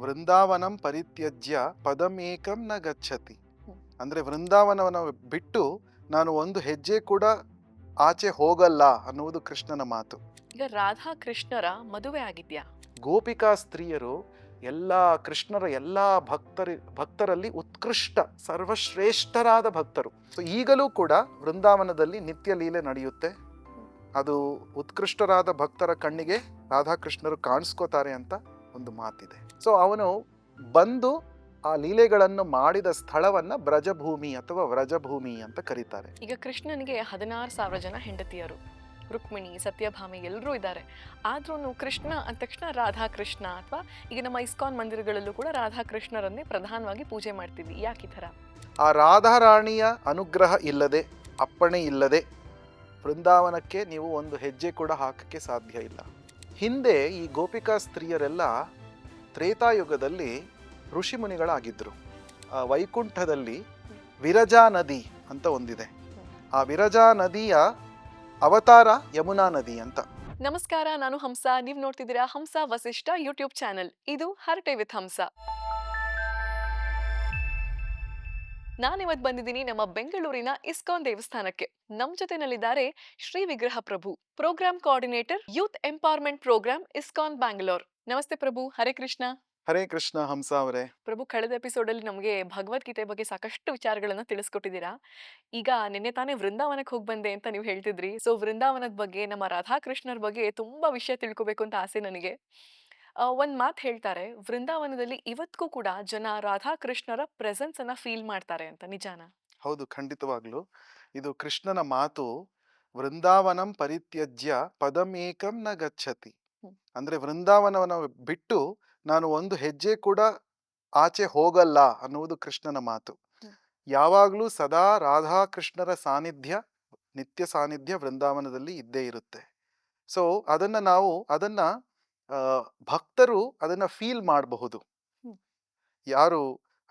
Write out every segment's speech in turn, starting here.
ವೃಂದಾವನಂ ಪರಿತ್ಯಜ್ಯ ಪದಮೇಕಂ ನ ಗಚ್ಚತಿ. ಹ್ಮ್. ಅಂದ್ರೆ ವೃಂದಾವನವನ್ನು ಬಿಟ್ಟು ನಾನು ಒಂದು ಹೆಜ್ಜೆ ಕೂಡ ಆಚೆ ಹೋಗಲ್ಲ ಅನ್ನುವುದು ಕೃಷ್ಣನ ಮಾತು. ಈಗ ರಾಧಾ ಕೃಷ್ಣರ ಮದುವೆ ಆಗಿದ್ಯಾ? ಗೋಪಿಕಾ ಸ್ತ್ರೀಯರು ಎಲ್ಲ ಕೃಷ್ಣರ ಎಲ್ಲ ಭಕ್ತರಲ್ಲಿ ಉತ್ಕೃಷ್ಟ ಸರ್ವಶ್ರೇಷ್ಠರಾದ ಭಕ್ತರು. ಸೊ ಈಗಲೂ ಕೂಡ ವೃಂದಾವನದಲ್ಲಿ ನಿತ್ಯ ಲೀಲೆ ನಡೆಯುತ್ತೆ. ಅದು ಉತ್ಕೃಷ್ಟರಾದ ಭಕ್ತರ ಕಣ್ಣಿಗೆ ರಾಧಾಕೃಷ್ಣರು ಕಾಣಿಸ್ಕೋತಾರೆ ಅಂತ ಒಂದು ಮಾತಿದೆ. ಸೊ ಅವನು ಬಂದು ಆ ಲೀಲೆಗಳನ್ನು ಮಾಡಿದ ಸ್ಥಳವನ್ನ ಬ್ರಜಭೂಮಿ ಅಥವಾ ವ್ರಜಭೂಮಿ ಅಂತ ಕರೀತಾರೆ. ಈಗ ಕೃಷ್ಣನಿಗೆ 16,000 ಜನ ಹೆಂಡತಿಯರು, ರುಕ್ಮಿಣಿ, ಸತ್ಯಭಾಮಿ ಎಲ್ಲರೂ ಇದ್ದಾರೆ. ಆದ್ರೂ ಕೃಷ್ಣ ಅಂದ ತಕ್ಷಣ ರಾಧಾ ಕೃಷ್ಣ, ಅಥವಾ ಈಗ ನಮ್ಮ ಇಸ್ಕಾನ್ ಮಂದಿರಗಳಲ್ಲೂ ಕೂಡ ರಾಧಾ ಕೃಷ್ಣರನ್ನೇ ಪ್ರಧಾನವಾಗಿ ಪೂಜೆ ಮಾಡ್ತೀವಿ. ಯಾಕೆ ಈ ಥರ? ಆ ರಾಧಾರಾಣಿಯ ಅನುಗ್ರಹ ಇಲ್ಲದೆ, ಅಪ್ಪಣೆ ಇಲ್ಲದೆ ವೃಂದಾವನಕ್ಕೆ ನೀವು ಒಂದು ಹೆಜ್ಜೆ ಕೂಡ ಹಾಕಕ್ಕೆ ಸಾಧ್ಯ ಇಲ್ಲ. ಹಿಂದೆ ಈ ಗೋಪಿಕಾ ಸ್ತ್ರೀಯರೆಲ್ಲ ತ್ರೇತಾಯುಗದಲ್ಲಿ ಋಷಿ ಮುನಿಗಳಾಗಿದ್ದರು. ವೈಕುಂಠದಲ್ಲಿ ವಿರಜಾ ನದಿ ಅಂತ ಒಂದಿದೆ. ಆ ವಿರಜಾ ನದಿಯ ಅವತಾರ ಯಮುನಾ ನದಿ ಅಂತ. ನಮಸ್ಕಾರ, ನಾನು ಹಂಸ. ನೀವು ನೋಡ್ತಿದ್ದೀರಾ ಹಂಸ ವಸಿಷ್ಠ ಯೂಟ್ಯೂಬ್ ಚಾನೆಲ್. ಇದು ಹರಟೆ ವಿತ್ ಹಂಸ. ನಾನಿವತ್ತು ಬಂದಿದ್ದೀನಿ ನಮ್ಮ ಬೆಂಗಳೂರಿನ ಇಸ್ಕಾನ್ ದೇವಸ್ಥಾನಕ್ಕೆ. ನಮ್ ಜೊತೆನಲ್ಲಿದ್ದಾರೆ Shri Vigraha Prabhu, program coordinator, youth empowerment program, ISKCON Bangalore. ನಮಸ್ತೆ ಪ್ರಭು. ಹರೇ ಕೃಷ್ಣ. ಹರೇ ಕೃಷ್ಣ ಹಂಸ ಅವರೇ. ಪ್ರಭು, ಕಳೆದ ಎಪಿಸೋಡ್ ಅಲ್ಲಿ ನಮಗೆ ಭಗವದ್ಗೀತೆ ಬಗ್ಗೆ ಸಾಕಷ್ಟು ವಿಚಾರಗಳನ್ನ ತಿಳಿಸ್ಕೊಟ್ಟಿದ್ದೀರಾ. ಈಗ ನಿನ್ನೆ ತಾನೇ ವೃಂದಾವನಕ್ಕೆ ಹೋಗಿ ಬಂದೆ ಅಂತ ನೀವು ಹೇಳ್ತಿದ್ರಿ. ಸೊ ವೃಂದಾವನದ ಬಗ್ಗೆ, ನಮ್ಮ ರಾಧಾಕೃಷ್ಣರ ಬಗ್ಗೆ ತುಂಬಾ ವಿಷಯ ತಿಳ್ಕೊಬೇಕು ಅಂತ ಆಸೆ ನನಗೆ. ಒಂದ್ ಮಾತು ಹೇಳ್ತಾರೆ, ವೃಂದಾವನದಲ್ಲಿ ಇವತ್ತಿಗೂ ಕೂಡ ಜನ ರಾಧಾಕೃಷ್ಣರ ಪ್ರೆಸೆನ್ಸ್ ಅನ್ನ ಫೀಲ್ ಮಾಡ್ತಾರೆ ಅಂತ. ನಿಜಾನಾ? ಹೌದು, ಖಂಡಿತವಾಗ್ಲು ಇದು ಕೃಷ್ಣನ ಮಾತು. ವೃಂದಾವನಂ ಪರಿತ್ಯಜ್ಯ ಪದಮೇಕಂ ನ ಗಚ್ಚತಿ. ಹ್ಮ್. ಅಂದ್ರೆ ವೃಂದಾವನವನ್ನು ಬಿಟ್ಟು ನಾನು ಒಂದು ಹೆಜ್ಜೆ ಕೂಡ ಆಚೆ ಹೋಗಲ್ಲ ಅನ್ನುವುದು ಕೃಷ್ಣನ ಮಾತು. ಹ್ಮ್. ಯಾವಾಗಲೂ ಸದಾ ರಾಧಾಕೃಷ್ಣರ ಸಾನ್ನಿಧ್ಯ, ನಿತ್ಯ ಸಾನ್ನಿಧ್ಯ ವೃಂದಾವನದಲ್ಲಿ ಇದ್ದೇ ಇರುತ್ತೆ. ಸೊ ಅದನ್ನ ಭಕ್ತರು ಅದನ್ನ ಫೀಲ್ ಮಾಡಬಹುದು. ಹ್ಮ್. ಯಾರು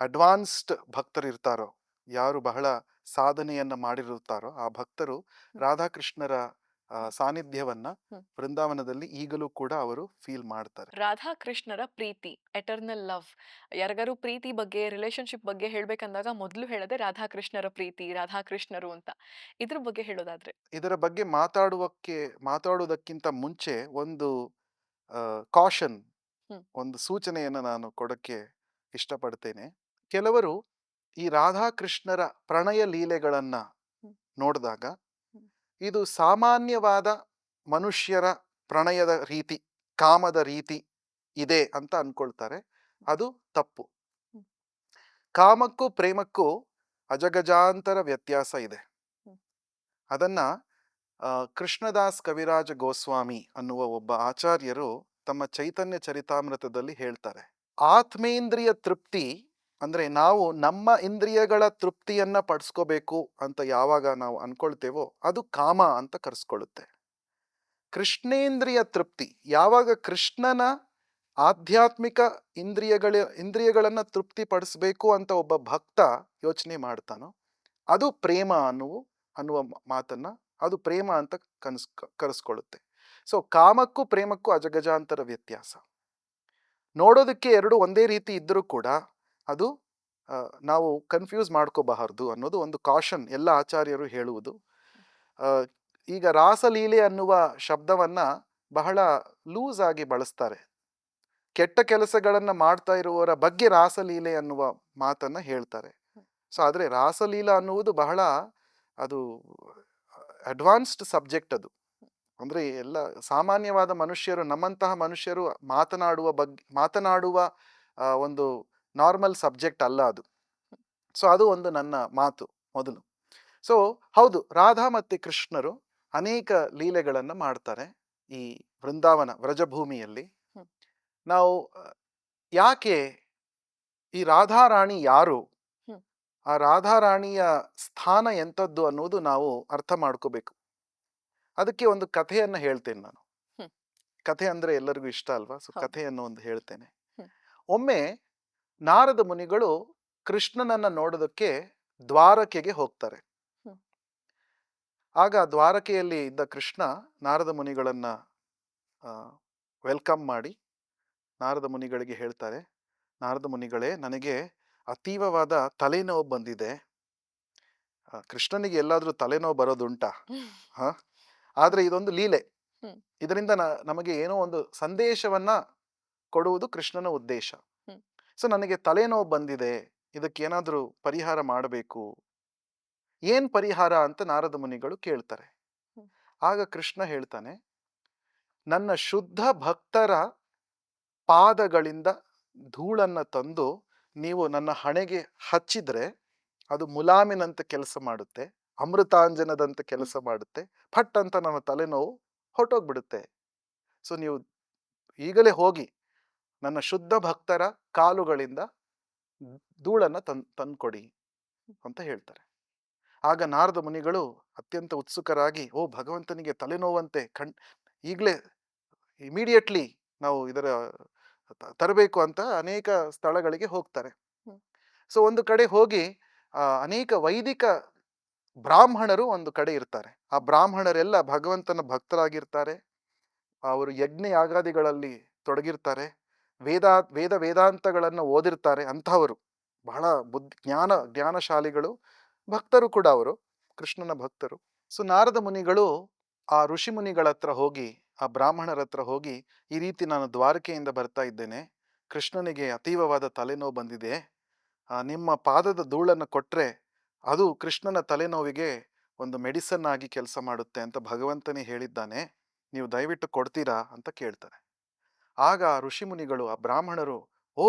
ಅಡ್ವಾನ್ಸ್ಡ್ ಭಕ್ತರು ಇರ್ತಾರೋ, ಯಾರು ಬಹಳ ಸಾಧನೆಯನ್ನ ಮಾಡಿರುತ್ತಾರೋ ಆ ಭಕ್ತರು ರಾಧಾಕೃಷ್ಣರ ಸಾನ್ನಿಧ್ಯವನ್ನ ಹ್ಮ್. ವೃಂದಾವನದಲ್ಲಿ ಈಗಲೂ ಕೂಡ ಅವರು ಫೀಲ್ ಮಾಡ್ತಾರೆ. ರಾಧಾಕೃಷ್ಣರ ಪ್ರೀತಿ, ಎಟರ್ನಲ್ ಲವ್. ಯಾರಿಗಾರು ಪ್ರೀತಿ ಬಗ್ಗೆ, ರಿಲೇಶನ್ಶಿಪ್ ಬಗ್ಗೆ ಹೇಳ್ಬೇಕಂದಾಗ ಮೊದಲು ಹೇಳದೆ ರಾಧಾಕೃಷ್ಣರ ಪ್ರೀತಿ, ರಾಧಾಕೃಷ್ಣರು ಅಂತ. ಇದ್ರ ಬಗ್ಗೆ ಹೇಳೋದಾದ್ರೆ? ಇದರ ಬಗ್ಗೆ ಮಾತಾಡುವುದಕ್ಕಿಂತ ಮುಂಚೆ ಒಂದು ಕಾಷನ್, ಹ್ಮ್. ಒಂದು ಸೂಚನೆಯನ್ನು ನಾನು ಕೊಡಕ್ಕೆ ಇಷ್ಟಪಡ್ತೇನೆ. ಕೆಲವರು ಈ ರಾಧಾಕೃಷ್ಣರ ಪ್ರಣಯ ಲೀಲೆಗಳನ್ನ ಹ್ಮ್. ನೋಡಿದಾಗ ಹ್ಮ್. ಇದು ಸಾಮಾನ್ಯವಾದ ಮನುಷ್ಯರ ಪ್ರಣಯದ ರೀತಿ, ಕಾಮದ ರೀತಿ ಇದೆ ಅಂತ ಅನ್ಕೊಳ್ತಾರೆ. ಅದು ತಪ್ಪು. ಹ್ಮ್. ಕಾಮಕ್ಕೂ ಪ್ರೇಮಕ್ಕೂ ಅಜಗಜಾಂತರ ವ್ಯತ್ಯಾಸ ಇದೆ. ಹ್ಮ್. ಅದನ್ನ ಕೃಷ್ಣದಾಸ್ ಕವಿರಾಜ ಗೋಸ್ವಾಮಿ ಅನ್ನುವ ಒಬ್ಬ ಆಚಾರ್ಯರು ತಮ್ಮ ಚೈತನ್ಯ ಚರಿತಾಮೃತದಲ್ಲಿ ಹೇಳ್ತಾರೆ. ಆತ್ಮೇಂದ್ರಿಯ ತೃಪ್ತಿ ಅಂದ್ರೆ ನಾವು ನಮ್ಮ ಇಂದ್ರಿಯಗಳ ತೃಪ್ತಿಯನ್ನ ಪಡಿಸ್ಕೋಬೇಕು ಅಂತ ಯಾವಾಗ ನಾವು ಅನ್ಕೊಳ್ತೇವೋ ಅದು ಕಾಮ ಅಂತ ಕರೆಸ್ಕೊಳ್ಳುತ್ತೆ. ಕೃಷ್ಣೇಂದ್ರಿಯ ತೃಪ್ತಿ, ಯಾವಾಗ ಕೃಷ್ಣನ ಆಧ್ಯಾತ್ಮಿಕ ಇಂದ್ರಿಯಗಳನ್ನ ತೃಪ್ತಿ ಪಡಿಸ್ಬೇಕು ಅಂತ ಒಬ್ಬ ಭಕ್ತ ಯೋಚನೆ ಮಾಡ್ತಾನೋ ಅದು ಪ್ರೇಮ ಅನ್ನುವ ಮಾತನ್ನ, ಅದು ಪ್ರೇಮ ಅಂತ ಕರೆಸ್ಕೊಳ್ಳುತ್ತೆ. ಸೊ ಕಾಮಕ್ಕೂ ಪ್ರೇಮಕ್ಕೂ ಅಜಗಜಾಂತರ ವ್ಯತ್ಯಾಸ. ನೋಡೋದಕ್ಕೆ ಎರಡು ಒಂದೇ ರೀತಿ ಇದ್ದರೂ ಕೂಡ ಅದು ನಾವು ಕನ್ಫ್ಯೂಸ್ ಮಾಡ್ಕೋಬಾರದು ಅನ್ನೋದು ಒಂದು ಕಾಷನ್ ಎಲ್ಲ ಆಚಾರ್ಯರು ಹೇಳುವುದು. ಈಗ ರಾಸಲೀಲೆ ಅನ್ನುವ ಶಬ್ದವನ್ನ ಬಹಳ ಲೂಸ್ ಆಗಿ ಬಳಸ್ತಾರೆ. ಕೆಟ್ಟ ಕೆಲಸಗಳನ್ನ ಮಾಡ್ತಾ ಇರುವವರ ಬಗ್ಗೆ ರಾಸಲೀಲೆ ಅನ್ನುವ ಮಾತನ್ನ ಹೇಳ್ತಾರೆ. ಸೊ ಆದ್ರೆ ರಾಸಲೀಲಾ ಅನ್ನುವುದು ಬಹಳ ಅದು ಅಡ್ವಾನ್ಸ್ಡ್ ಸಬ್ಜೆಕ್ಟ್. ಅದು ಅಂದ್ರೆ ಎಲ್ಲ ಸಾಮಾನ್ಯವಾದ ಮನುಷ್ಯರು, ನಮ್ಮಂತಹ ಮನುಷ್ಯರು ಮಾತನಾಡುವ ಒಂದು ನಾರ್ಮಲ್ ಸಬ್ಜೆಕ್ಟ್ ಅಲ್ಲ ಅದು. ಸೊ ಅದು ಒಂದು ನನ್ನ ಮಾತು ಮೊದಲು. ಸೊ ಹೌದು, ರಾಧಾ ಮತ್ತೆ ಕೃಷ್ಣರು ಅನೇಕ ಲೀಲೆಗಳನ್ನ ಮಾಡ್ತಾರೆ ಈ ವೃಂದಾವನ ವ್ರಜಭೂಮಿಯಲ್ಲಿ. ನಾವು ಯಾಕೆ ಈ ರಾಧಾರಾಣಿ ಯಾರು, ಆ ರಾಧಾರಾಣಿಯ ಸ್ಥಾನ ಎಂಥದ್ದು ಅನ್ನೋದು ನಾವು ಅರ್ಥ ಮಾಡ್ಕೋಬೇಕು. ಅದಕ್ಕೆ ಒಂದು ಕಥೆಯನ್ನ ಹೇಳ್ತೇನೆ ನಾನು. ಕಥೆ ಅಂದ್ರೆ ಎಲ್ಲರಿಗೂ ಇಷ್ಟ ಅಲ್ವಾ? ಸೊ ಕಥೆಯನ್ನು ಒಂದು ಹೇಳ್ತೇನೆ. ಒಮ್ಮೆ ನಾರದ ಮುನಿಗಳು ಕೃಷ್ಣನನ್ನ ನೋಡೋದಕ್ಕೆ ದ್ವಾರಕೆಗೆ ಹೋಗ್ತಾರೆ. ಆಗ ದ್ವಾರಕೆಯಲ್ಲಿ ಇದ್ದ ಕೃಷ್ಣ ನಾರದ ಮುನಿಗಳನ್ನ ವೆಲ್ಕಮ್ ಮಾಡಿ ನಾರದ ಮುನಿಗಳಿಗೆ ಹೇಳ್ತಾರೆ, ನಾರದ ಮುನಿಗಳೇ, ನನಗೆ ಅತೀವವಾದ ತಲೆನೋವು ಬಂದಿದೆ. ಕೃಷ್ಣನಿಗೆ ಎಲ್ಲಾದ್ರೂ ತಲೆನೋವು ಬರೋದುಂಟಾ? ಹ ಆದ್ರೆ ಇದೊಂದು ಲೀಲೆ. ಹ್ಮ್. ಇದರಿಂದ ನಮಗೆ ಏನೋ ಒಂದು ಸಂದೇಶವನ್ನ ಕೊಡುವುದು ಕೃಷ್ಣನ ಉದ್ದೇಶ. ಹ್ಮ್. ಸೊ ನನಗೆ ತಲೆನೋವು ಬಂದಿದೆ, ಇದಕ್ಕೇನಾದ್ರೂ ಪರಿಹಾರ ಮಾಡಬೇಕು. ಏನ್ ಪರಿಹಾರ ಅಂತ ನಾರದ ಮುನಿಗಳು ಕೇಳ್ತಾರೆ. ಹ್ಮ್. ಆಗ ಕೃಷ್ಣ ಹೇಳ್ತಾನೆ, ನನ್ನ ಶುದ್ಧ ಭಕ್ತರ ಪಾದಗಳಿಂದ ಧೂಳನ್ನ ತಂದು ನೀವು ನನ್ನ ಹಣೆಗೆ ಹಚ್ಚಿದ್ರೆ ಅದು ಮುಲಾಮಿನಂತೆ ಕೆಲಸ ಮಾಡುತ್ತೆ, ಅಮೃತಾಂಜನದಂತೆ ಕೆಲಸ ಮಾಡುತ್ತೆ. ಫಟ್ ಅಂತ ನನ್ನ ತಲೆನೋವು ಹೊರಟೋಗ್ಬಿಡುತ್ತೆ. ಸೊ ನೀವು ಈಗಲೇ ಹೋಗಿ ನನ್ನ ಶುದ್ಧ ಭಕ್ತರ ಕಾಲುಗಳಿಂದ ಧೂಳನ್ನ ತಂದ್ಕೊಡಿ ಅಂತ ಹೇಳ್ತಾರೆ. ಆಗ ನಾರದ ಮುನಿಗಳು ಅತ್ಯಂತ ಉತ್ಸುಕರಾಗಿ, ಓ ಭಗವಂತನಿಗೆ ತಲೆನೋವಂತೆ, ಈಗಲೇ ಇಮಿಡಿಯೇಟ್ಲಿ ನಾವು ಇದರ ತರಬೇಕು ಅಂತ ಅನೇಕ ಸ್ಥಳಗಳಿಗೆ ಹೋಗ್ತಾರೆ. ಹ್ಮ್. ಸೊ ಒಂದು ಕಡೆ ಹೋಗಿ ಅನೇಕ ವೈದಿಕ ಬ್ರಾಹ್ಮಣರು ಒಂದು ಕಡೆ ಇರ್ತಾರೆ. ಆ ಬ್ರಾಹ್ಮಣರೆಲ್ಲ ಭಗವಂತನ ಭಕ್ತರಾಗಿರ್ತಾರೆ. ಅವರು ಯಜ್ಞ ಯಾಗಾದಿಗಳಲ್ಲಿ ತೊಡಗಿರ್ತಾರೆ. ವೇದಾಂತಗಳನ್ನು ಓದಿರ್ತಾರೆ. ಅಂಥವರು ಬಹಳ ಜ್ಞಾನಶಾಲಿಗಳು, ಭಕ್ತರು ಕೂಡ ಅವರು, ಕೃಷ್ಣನ ಭಕ್ತರು. ಸೊ ನಾರದ ಮುನಿಗಳು ಆ ಋಷಿ ಮುನಿಗಳ ಹತ್ರ ಹೋಗಿ, ಆ ಬ್ರಾಹ್ಮಣರ ಹತ್ರ ಹೋಗಿ, ಈ ರೀತಿ ನಾನು ದ್ವಾರಕೆಯಿಂದ ಬರ್ತಾ ಇದ್ದೇನೆ, ಕೃಷ್ಣನಿಗೆ ಅತೀವವಾದ ತಲೆನೋವು ಬಂದಿದೆ, ನಿಮ್ಮ ಪಾದದ ಧೂಳನ್ನು ಕೊಟ್ರೆ ಅದು ಕೃಷ್ಣನ ತಲೆನೋವಿಗೆ ಒಂದು ಮೆಡಿಸನ್ ಆಗಿ ಕೆಲಸ ಮಾಡುತ್ತೆ ಅಂತ ಭಗವಂತನೇ ಹೇಳಿದ್ದಾನೆ, ನೀವು ದಯವಿಟ್ಟು ಕೊಡ್ತೀರಾ ಅಂತ ಕೇಳ್ತಾರೆ. ಆಗ ಆ ಋಷಿ ಮುನಿಗಳು, ಆ ಬ್ರಾಹ್ಮಣರು, ಓ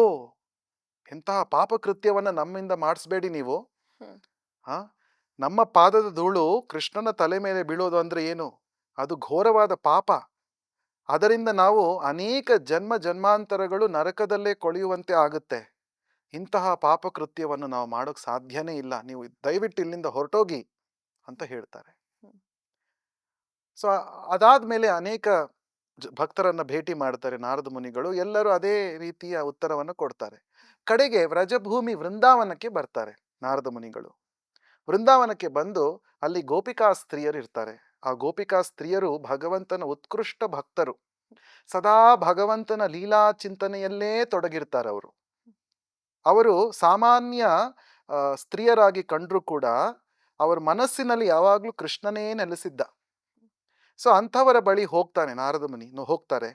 ಎಂತಹ ಪಾಪಕೃತ್ಯವನ್ನ ನಮ್ಮಿಂದ ಮಾಡಿಸ್ಬೇಡಿ ನೀವು. ಹ್ಮ್. ಆ ನಮ್ಮ ಪಾದದ ಧೂಳು ಕೃಷ್ಣನ ತಲೆ ಮೇಲೆ ಬೀಳೋದು ಅಂದ್ರೆ ಏನು? ಅದು ಘೋರವಾದ ಪಾಪ. ಅದರಿಂದ ನಾವು ಅನೇಕ ಜನ್ಮಾಂತರಗಳು ನರಕದಲ್ಲೇ ಕೊಳೆಯುವಂತೆ ಆಗುತ್ತೆ. ಇಂತಹ ಪಾಪಕೃತ್ಯವನ್ನು ನಾವು ಮಾಡೋಕ್ ಸಾಧ್ಯನೇ ಇಲ್ಲ, ನೀವು ದಯವಿಟ್ಟು ಇಲ್ಲಿಂದ ಹೊರಟೋಗಿ ಅಂತ ಹೇಳ್ತಾರೆ. ಹ್ಮ್. ಸೊ ಅದಾದ್ಮೇಲೆ ಅನೇಕ ಭಕ್ತರನ್ನ ಭೇಟಿ ಮಾಡ್ತಾರೆ ನಾರದ ಮುನಿಗಳು. ಎಲ್ಲರೂ ಅದೇ ರೀತಿಯ ಉತ್ತರವನ್ನು ಕೊಡ್ತಾರೆ. ಕಡೆಗೆ ವ್ರಜಭೂಮಿ ವೃಂದಾವನಕ್ಕೆ ಬರ್ತಾರೆ ನಾರದ ಮುನಿಗಳು. ವೃಂದಾವನಕ್ಕೆ ಬಂದು ಅಲ್ಲಿ ಗೋಪಿಕಾ ಸ್ತ್ರೀಯರು ಇರ್ತಾರೆ. ಆ ಗೋಪಿಕಾ ಸ್ತ್ರೀಯರು ಭಗವಂತನ ಉತ್ಕೃಷ್ಟ ಭಕ್ತರು. ಸದಾ ಭಗವಂತನ ಲೀಲಾ ಚಿಂತನೆಯಲ್ಲೇ ತೊಡಗಿರ್ತಾರೆ ಅವರು. ಅವರು ಸಾಮಾನ್ಯ ಸ್ತ್ರೀಯರಾಗಿ ಕಂಡ್ರೂ ಕೂಡ ಅವರ ಮನಸ್ಸಿನಲ್ಲಿ ಯಾವಾಗ್ಲೂ ಕೃಷ್ಣನೇ ನೆಲೆಸಿದ್ದ. ಸೊ ಅಂಥವರ ಬಳಿ ಹೋಗ್ತಾನೆ ನಾರದ ಮುನಿ, ಹೋಗ್ತಾರೆ.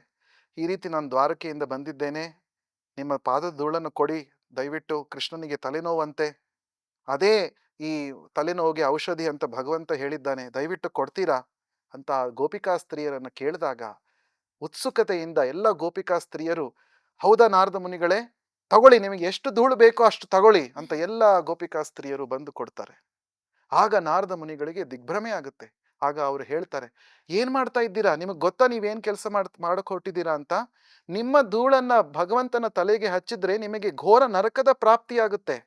ಈ ರೀತಿ ನಾನು ದ್ವಾರಕೆಯಿಂದ ಬಂದಿದ್ದೇನೆ, ನಿಮ್ಮ ಪಾದದ ಧೂಳನ್ನು ಕೊಡಿ, ದಯವಿಟ್ಟು ಕೃಷ್ಣನಿಗೆ ತಲೆನೋವಂತೆ, ಅದೇ ಈ ತಲೆನೋವಿಗೆ ಔಷಧಿ ಅಂತ ಭಗವಂತ ಹೇಳಿದ್ದಾನೆ, ದಯವಿಟ್ಟು ಕೊಡ್ತೀರಾ ಅಂತ ಗೋಪಿಕಾ ಸ್ತ್ರೀಯರನ್ನು ಕೇಳಿದಾಗ ಉತ್ಸುಕತೆಯಿಂದ ಎಲ್ಲ ಗೋಪಿಕಾ ಸ್ತ್ರೀಯರು, ಹೌದಾ ನಾರದ ಮುನಿಗಳೇ, ತಗೊಳ್ಳಿ, ನಿಮಗೆ ಎಷ್ಟು ಧೂಳು ಬೇಕೋ ಅಷ್ಟು ತಗೊಳ್ಳಿ ಅಂತ ಎಲ್ಲ ಗೋಪಿಕಾ ಸ್ತ್ರೀಯರು ಬಂದು ಕೊಡ್ತಾರೆ. ಆಗ ನಾರದ ಮುನಿಗಳಿಗೆ ದಿಗ್ಭ್ರಮೆ ಆಗುತ್ತೆ. ಆಗ ಅವರು ಹೇಳ್ತಾರೆ, ಏನ್ ಮಾಡ್ತಾ ಇದ್ದೀರಾ, ನಿಮಗೆ ಗೊತ್ತಾ ನೀವೇನ್ ಕೆಲಸ ಮಾಡಕ್ ಹೊರಟಿದ್ದೀರಾ ಅಂತ? ನಿಮ್ಮ ಧೂಳನ್ನ ಭಗವಂತನ ತಲೆಗೆ ಹಚ್ಚಿದ್ರೆ ನಿಮಗೆ ಘೋರ ನರಕದ ಪ್ರಾಪ್ತಿಯಾಗುತ್ತೆ,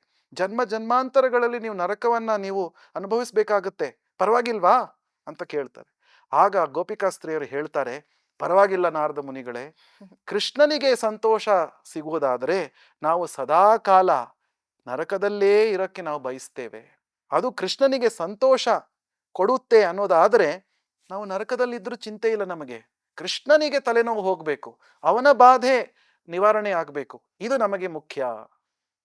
ಜನ್ಮಾಂತರಗಳಲ್ಲಿ ನೀವು ನರಕವನ್ನ ನೀವು ಅನುಭವಿಸ್ಬೇಕಾಗುತ್ತೆ, ಪರವಾಗಿಲ್ವಾ ಅಂತ ಕೇಳ್ತಾರೆ. ಆಗ ಗೋಪಿಕಾ ಸ್ತ್ರೀಯರು ಹೇಳ್ತಾರೆ, ಪರವಾಗಿಲ್ಲ ನಾರದ ಮುನಿಗಳೇ, ಕೃಷ್ಣನಿಗೆ ಸಂತೋಷ ಸಿಗುವುದಾದರೆ ನಾವು ಸದಾ ಕಾಲ ನರಕದಲ್ಲೇ ಇರಕ್ಕೆ ನಾವು ಬಯಸ್ತೇವೆ. ಅದು ಕೃಷ್ಣನಿಗೆ ಸಂತೋಷ ಕೊಡುತ್ತೆ ಅನ್ನೋದಾದ್ರೆ ನಾವು ನರಕದಲ್ಲಿದ್ರೂ ಚಿಂತೆ ಇಲ್ಲ ನಮಗೆ. ಕೃಷ್ಣನಿಗೆ ತಲೆನೋವು ಹೋಗ್ಬೇಕು, ಅವನ ಬಾಧೆ ನಿವಾರಣೆ ಆಗ್ಬೇಕು, ಇದು ನಮಗೆ ಮುಖ್ಯ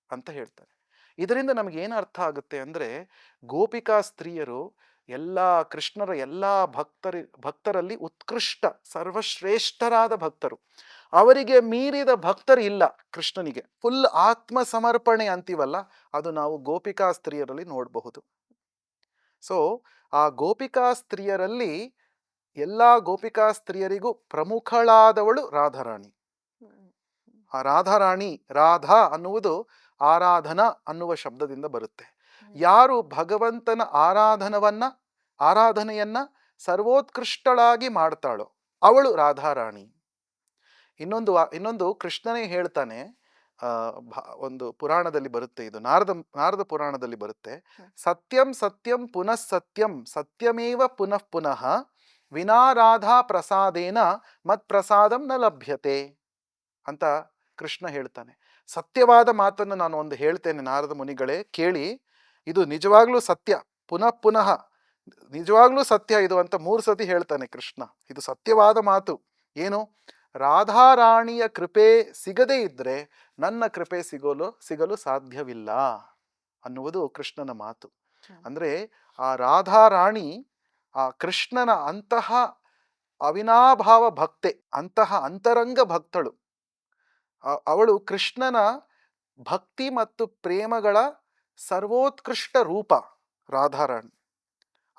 ಅಂತ ಹೇಳ್ತಾರೆ. ಇದರಿಂದ ನಮಗೆ ಏನು ಅರ್ಥ ಆಗುತ್ತೆ ಅಂದ್ರೆ, ಗೋಪಿಕಾ ಸ್ತ್ರೀಯರು ಕೃಷ್ಣರ ಎಲ್ಲಾ ಭಕ್ತರಲ್ಲಿ ಉತ್ಕೃಷ್ಟ ಸರ್ವಶ್ರೇಷ್ಠರಾದ ಭಕ್ತರು. ಅವರಿಗೆ ಮೀರಿದ ಭಕ್ತರು ಇಲ್ಲ ಕೃಷ್ಣನಿಗೆ. ಫುಲ್ ಆತ್ಮ ಸಮರ್ಪಣೆ ಅಂತೀವಲ್ಲ, ಅದು ನಾವು ಗೋಪಿಕಾ ಸ್ತ್ರೀಯರಲ್ಲಿ ನೋಡಬಹುದು. ಸೊ ಆ ಗೋಪಿಕಾ ಸ್ತ್ರೀಯರಲ್ಲಿ ಎಲ್ಲಾ ಗೋಪಿಕಾ ಸ್ತ್ರೀಯರಿಗೂ ಪ್ರಮುಖಳಾದವಳು ರಾಧಾರಾಣಿ. ಆ ರಾಧಾರಾಣಿ, ರಾಧಾ ಅನ್ನುವುದು ಆರಾಧನಾ ಅನ್ನುವ ಶಬ್ದದಿಂದ ಬರುತ್ತೆ. ಯಾರು ಭಗವಂತನ ಆರಾಧನೆಯನ್ನ ಸರ್ವೋತ್ಕೃಷ್ಟಳಾಗಿ ಮಾಡ್ತಾಳೋ ಅವಳು ರಾಧಾರಾಣಿ. ಇನ್ನೊಂದು ಕೃಷ್ಣನೇ ಹೇಳ್ತಾನೆ, ಒಂದು ಪುರಾಣದಲ್ಲಿ ಬರುತ್ತೆ, ಇದು ನಾರದ ಪುರಾಣದಲ್ಲಿ ಬರುತ್ತೆ. ಸತ್ಯಂ ಸತ್ಯಂ ಪುನಃ ಸತ್ಯಂ ಸತ್ಯಮೇವ ಪುನಃ ಪುನಃ ವಿನಾ ರಾಧಾ ಪ್ರಸಾದೇನ ಮತ್ ಪ್ರಸಾದಂ ನ ಲಭ್ಯತೆ ಅಂತ ಕೃಷ್ಣ ಹೇಳ್ತಾನೆ. ಸತ್ಯವಾದ ಮಾತನ್ನು ನಾನು ಒಂದು ಹೇಳ್ತೇನೆ ನಾರದ ಮುನಿಗಳೇ, ಕೇಳಿ, ಇದು ನಿಜವಾಗ್ಲೂ ಸತ್ಯ, ಪುನಃ ಪುನಃ ನಿಜವಾಗ್ಲೂ ಸತ್ಯ ಇದು ಅಂತ 3 ಸತಿ ಹೇಳ್ತಾನೆ ಕೃಷ್ಣ. ಇದು ಸತ್ಯವಾದ ಮಾತು. ಏನು? ರಾಧಾರಾಣಿಯ ಕೃಪೆ ಸಿಗದೇ ಇದ್ರೆ ನನ್ನ ಕೃಪೆ ಸಿಗಲು ಸಾಧ್ಯವಿಲ್ಲ ಅನ್ನುವುದು ಕೃಷ್ಣನ ಮಾತು. ಹ್ಮ್. ಅಂದ್ರೆ ಆ ರಾಧಾರಾಣಿ ಆ ಕೃಷ್ಣನ ಅಂತಹ ಅವಿನಾಭಾವ ಭಕ್ತೆ, ಅಂತಹ ಅಂತರಂಗ ಭಕ್ತಳು. ಅವಳು ಕೃಷ್ಣನ ಭಕ್ತಿ ಮತ್ತು ಪ್ರೇಮಗಳ ಸರ್ವೋತ್ಕೃಷ್ಟ ರೂಪ ರಾಧಾರಾಣಿ.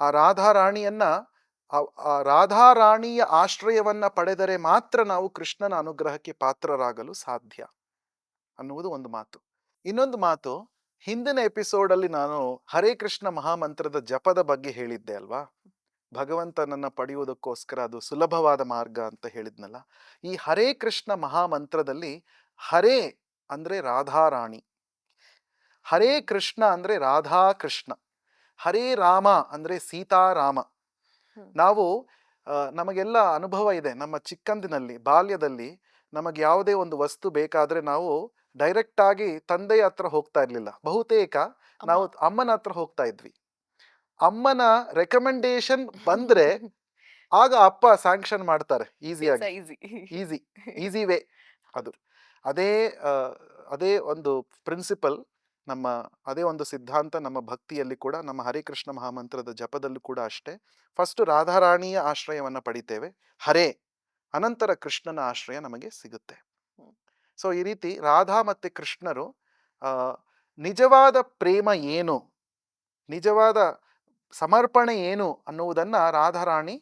ಆ ರಾಧಾರಾಣಿಯನ್ನ ಆ ರಾಧಾರಾಣಿಯ ಆಶ್ರಯವನ್ನ ಪಡೆದರೆ ಮಾತ್ರ ನಾವು ಕೃಷ್ಣನ ಅನುಗ್ರಹಕ್ಕೆ ಪಾತ್ರರಾಗಲು ಸಾಧ್ಯ ಅನ್ನುವುದು ಒಂದು ಮಾತು. ಇನ್ನೊಂದು ಮಾತು, ಹಿಂದಿನ ಎಪಿಸೋಡಲ್ಲಿ ನಾನು ಹರೇ ಕೃಷ್ಣ ಮಹಾಮಂತ್ರದ ಜಪದ ಬಗ್ಗೆ ಹೇಳಿದ್ದೆ ಅಲ್ವಾ. ಭಗವಂತನನ್ನ ಪಡೆಯುವುದಕ್ಕೋಸ್ಕರ ಅದು ಸುಲಭವಾದ ಮಾರ್ಗ ಅಂತ ಹೇಳಿದ್ನಲ್ಲ. ಈ ಹರೇ ಕೃಷ್ಣ ಮಹಾಮಂತ್ರದಲ್ಲಿ ಹರೇ ಅಂದ್ರೆ ರಾಧಾರಾಣಿ, ಹರೇ ಕೃಷ್ಣ ಅಂದ್ರೆ ರಾಧಾ ಕೃಷ್ಣ, ಹರೇ ರಾಮ ಅಂದ್ರೆ ಸೀತಾರಾಮ. ನಾವು ನಮಗೆಲ್ಲ ಅನುಭವ ಇದೆ. ನಮ್ಮ ಚಿಕ್ಕಂದಿನಲ್ಲಿ, ಬಾಲ್ಯದಲ್ಲಿ ನಮಗೆ ಯಾವುದೇ ಒಂದು ವಸ್ತು ಬೇಕಾದ್ರೆ ನಾವು ಡೈರೆಕ್ಟ್ ಆಗಿ ತಂದೆಯ ಹತ್ರ ಹೋಗ್ತಾ ಇರ್ಲಿಲ್ಲ. ಬಹುತೇಕ ನಾವು ಅಮ್ಮನ ಹತ್ರ ಹೋಗ್ತಾ ಇದ್ವಿ. ಅಮ್ಮನ ರೆಕಮೆಂಡೇಶನ್ ಬಂದ್ರೆ ಆಗ ಅಪ್ಪ ಸ್ಯಾಂಕ್ಷನ್ ಮಾಡ್ತಾರೆ ಈಸಿಯಾಗಿ. ಈಸಿ ವೇ ಅದು. ಅದೇ ಅದೇ ಒಂದು ಪ್ರಿನ್ಸಿಪಲ್, ಅದೇ ಒಂದು ಸಿದ್ಧಾಂತ ನಮ್ಮ ಭಕ್ತಿಯಲ್ಲಿ ಕೂಡ, ನಮ್ಮ ಹರೇ ಕೃಷ್ಣ ಮಹಾಮಂತ್ರದ ಜಪದಲ್ಲೂ ಕೂಡ ಅಷ್ಟೇ. ಫಸ್ಟ್ ರಾಧಾರಾಣಿಯ ಆಶ್ರಯವನ್ನ ಪಡಿತೇವೆ, ಹರೇ, ಅನಂತರ ಕೃಷ್ಣನ ಆಶ್ರಯ ನಮಗೆ ಸಿಗುತ್ತೆ. ಸೊ ಈ ರೀತಿ ರಾಧಾ ಮತ್ತೆ ಕೃಷ್ಣರು ನಿಜವಾದ ಪ್ರೇಮ ಏನು, ನಿಜವಾದ ಸಮರ್ಪಣೆ ಏನು ಅನ್ನುವುದನ್ನ ರಾಧಾರಾಣಿ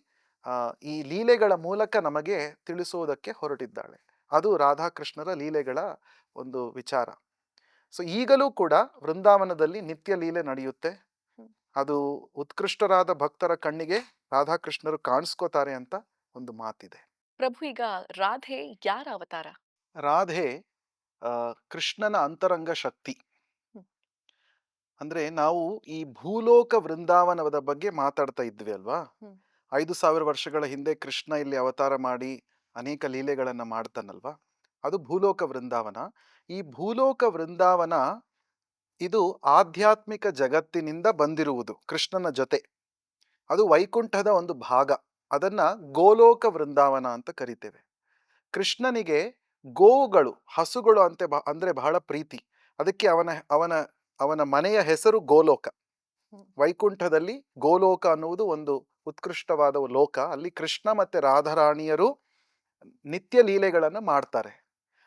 ಈ ಲೀಲೆಗಳ ಮೂಲಕ ನಮಗೆ ತಿಳಿಸುವುದಕ್ಕೆ ಹೊರಟಿದ್ದಾಳೆ. ಅದು ರಾಧಾಕೃಷ್ಣರ ಲೀಲೆಗಳ ಒಂದು ವಿಚಾರ. ಸೊ ಈಗಲೂ ಕೂಡ ವೃಂದಾವನದಲ್ಲಿ ನಿತ್ಯ ಲೀಲೆ ನಡೆಯುತ್ತೆ. ಅದು ಉತ್ಕೃಷ್ಟರಾದ ಭಕ್ತರ ಕಣ್ಣಿಗೆ ರಾಧಾಕೃಷ್ಣರು ಕಾಣಿಸ್ಕೋತಾರೆ ಅಂತ ಒಂದು ಮಾತಿದೆ. ಪ್ರಭು, ಈಗ ರಾಧೆ ಯಾರ ಅವತಾರ? ರಾಧೆ ಕೃಷ್ಣನ ಅಂತರಂಗ ಶಕ್ತಿ. ಅಂದ್ರೆ ನಾವು ಈ ಭೂಲೋಕ ವೃಂದಾವನದ ಬಗ್ಗೆ ಮಾತಾಡ್ತಾ ಇದ್ವಿ ಅಲ್ವಾ. 5,000 ವರ್ಷಗಳ ಹಿಂದೆ ಕೃಷ್ಣ ಇಲ್ಲಿ ಅವತಾರ ಮಾಡಿ ಅನೇಕ ಲೀಲೆಗಳನ್ನ ಮಾಡ್ತಾನಲ್ವಾ, ಅದು ಭೂಲೋಕ ವೃಂದಾವನ. ಈ ಭೂಲೋಕ ವೃಂದಾವನ ಇದು ಆಧ್ಯಾತ್ಮಿಕ ಜಗತ್ತಿನಿಂದ ಬಂದಿರುವುದು ಕೃಷ್ಣನ ಜೊತೆ. ಅದು ವೈಕುಂಠದ ಒಂದು ಭಾಗ. ಅದನ್ನ ಗೋಲೋಕ ವೃಂದಾವನ ಅಂತ ಕರಿತೇವೆ. ಕೃಷ್ಣನಿಗೆ ಗೋವುಗಳು, ಹಸುಗಳು ಅಂದ್ರೆ ಬಹಳ ಪ್ರೀತಿ. ಅದಕ್ಕೆ ಅವನ ಮನೆಯ ಹೆಸರು ಗೋಲೋಕ. ವೈಕುಂಠದಲ್ಲಿ ಗೋಲೋಕ ಅನ್ನುವುದು ಒಂದು ಉತ್ಕೃಷ್ಟವಾದ ಲೋಕ. ಅಲ್ಲಿ ಕೃಷ್ಣ ಮತ್ತೆ ರಾಧಾರಾಣಿಯರು ನಿತ್ಯ ಲೀಲೆಗಳನ್ನು ಮಾಡ್ತಾರೆ.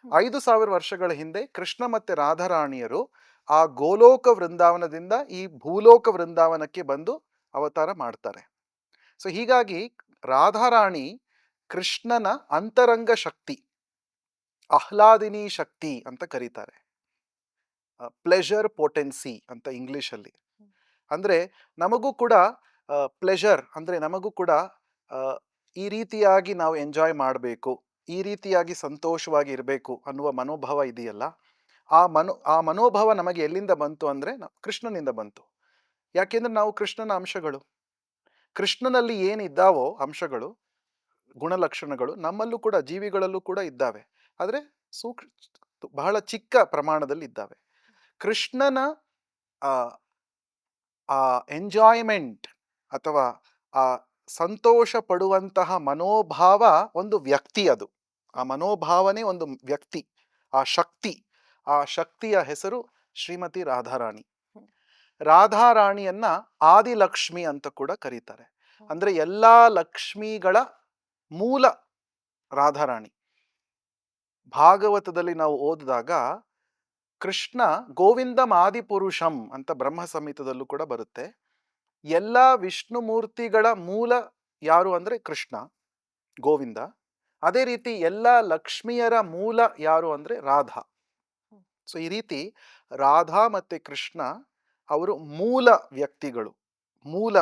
5,000 ವರ್ಷಗಳ ಹಿಂದೆ ಕೃಷ್ಣ ಮತ್ತೆ ರಾಧಾರಾಣಿಯರು ಆ ಗೋಲೋಕ ವೃಂದಾವನದಿಂದ ಈ ಭೂಲೋಕ ವೃಂದಾವನಕ್ಕೆ ಬಂದು ಅವತಾರ ಮಾಡ್ತಾರೆ. ಸೊ ಹೀಗಾಗಿ ರಾಧಾರಾಣಿ ಕೃಷ್ಣನ ಅಂತರಂಗ ಶಕ್ತಿ, ಆಹ್ಲಾದಿನಿ ಶಕ್ತಿ ಅಂತ ಕರೀತಾರೆ. ಪ್ಲೆಜರ್ ಪೊಟೆನ್ಸಿ ಅಂತ ಇಂಗ್ಲಿಷಲ್ಲಿ. ಅಂದ್ರೆ ನಮಗೂ ಕೂಡ ಪ್ಲೆಜರ್ ಅಂದ್ರೆ ನಮಗೂ ಕೂಡ ಈ ರೀತಿಯಾಗಿ ನಾವು ಎಂಜಾಯ್ ಮಾಡಬೇಕು, ಈ ರೀತಿಯಾಗಿ ಸಂತೋಷವಾಗಿ ಇರಬೇಕು ಅನ್ನುವ ಮನೋಭಾವ ಇದೆಯಲ್ಲ, ಆ ಮನೋಭಾವ ನಮಗೆ ಎಲ್ಲಿಂದ ಬಂತು ಅಂದ್ರೆ ಕೃಷ್ಣನಿಂದ ಬಂತು. ಯಾಕೆಂದ್ರೆ ನಾವು ಕೃಷ್ಣನ ಅಂಶಗಳು. ಕೃಷ್ಣನಲ್ಲಿ ಏನಿದ್ದಾವೋ ಅಂಶಗಳು, ಗುಣಲಕ್ಷಣಗಳು ನಮ್ಮಲ್ಲೂ ಕೂಡ, ಜೀವಿಗಳಲ್ಲೂ ಕೂಡ ಇದ್ದಾವೆ. ಆದರೆ ಬಹಳ ಚಿಕ್ಕ ಪ್ರಮಾಣದಲ್ಲಿ ಇದ್ದಾವೆ. ಕೃಷ್ಣನ ಆ ಎಂಜಾಯ್ಮೆಂಟ್ ಅಥವಾ ಆ ಸಂತೋಷ ಪಡುವಂತಹ ಮನೋಭಾವ ಒಂದು ವ್ಯಕ್ತಿ. ಅದು ಆ ಮನೋಭಾವನೆ ಒಂದು ವ್ಯಕ್ತಿ, ಆ ಶಕ್ತಿಯ ಹೆಸರು ಶ್ರೀಮತಿ ರಾಧಾರಾಣಿ. ರಾಧಾರಾಣಿಯನ್ನ ಆದಿಲಕ್ಷ್ಮಿ ಅಂತ ಕೂಡ ಕರೀತಾರೆ. ಅಂದ್ರೆ ಎಲ್ಲಾ ಲಕ್ಷ್ಮಿಗಳ ಮೂಲ ರಾಧಾರಾಣಿ. ಭಾಗವತದಲ್ಲಿ ನಾವು ಓದಿದಾಗ ಕೃಷ್ಣ ಗೋವಿಂದಂ ಆದಿಪುರುಷಂ ಅಂತ ಬ್ರಹ್ಮ ಸಂಹಿತದಲ್ಲೂ ಕೂಡ ಬರುತ್ತೆ. ಎಲ್ಲ ವಿಷ್ಣು ಮೂರ್ತಿಗಳ ಮೂಲ ಯಾರು ಅಂದ್ರೆ ಕೃಷ್ಣ, ಗೋವಿಂದ. ಅದೇ ರೀತಿ ಎಲ್ಲ ಲಕ್ಷ್ಮಿಯರ ಮೂಲ ಯಾರು ಅಂದ್ರೆ ರಾಧಾ. ಸೊ ಈ ರೀತಿ ರಾಧಾ ಮತ್ತೆ ಕೃಷ್ಣ ಅವರು ಮೂಲ ವ್ಯಕ್ತಿಗಳು. ಮೂಲ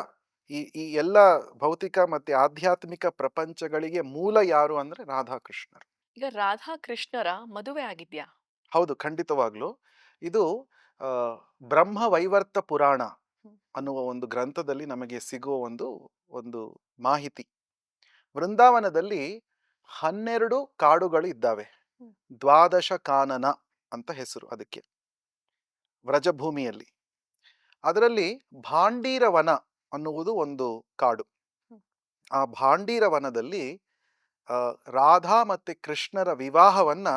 ಈ ಎಲ್ಲ ಭೌತಿಕ ಮತ್ತೆ ಆಧ್ಯಾತ್ಮಿಕ ಪ್ರಪಂಚಗಳಿಗೆ ಮೂಲ ಯಾರು ಅಂದ್ರೆ ರಾಧಾಕೃಷ್ಣರು. ಈಗ ರಾಧಾಕೃಷ್ಣರ ಮದುವೆ ಆಗಿದ್ಯಾ? ಹೌದು, ಖಂಡಿತವಾಗ್ಲು. ಇದು ಬ್ರಹ್ಮ ವೈವರ್ತ ಪುರಾಣ ಅನ್ನುವ ಒಂದು ಗ್ರಂಥದಲ್ಲಿ ನಮಗೆ ಸಿಗುವ ಒಂದು ಮಾಹಿತಿ. ವೃಂದಾವನದಲ್ಲಿ 12 ಕಾಡುಗಳು ಇದ್ದಾವೆ. ದ್ವಾದಶ ಕಾನನ ಅಂತ ಹೆಸರು ಅದಕ್ಕೆ, ವ್ರಜಭೂಮಿಯಲ್ಲಿ. ಅದರಲ್ಲಿ ಭಾಂಡೀರವನ ಅನ್ನುವುದು ಒಂದು ಕಾಡು. ಆ ಭಾಂಡೀರವನದಲ್ಲಿ ಆ, ರಾಧಾ ಮತ್ತೆ ಕೃಷ್ಣರ ವಿವಾಹವನ್ನ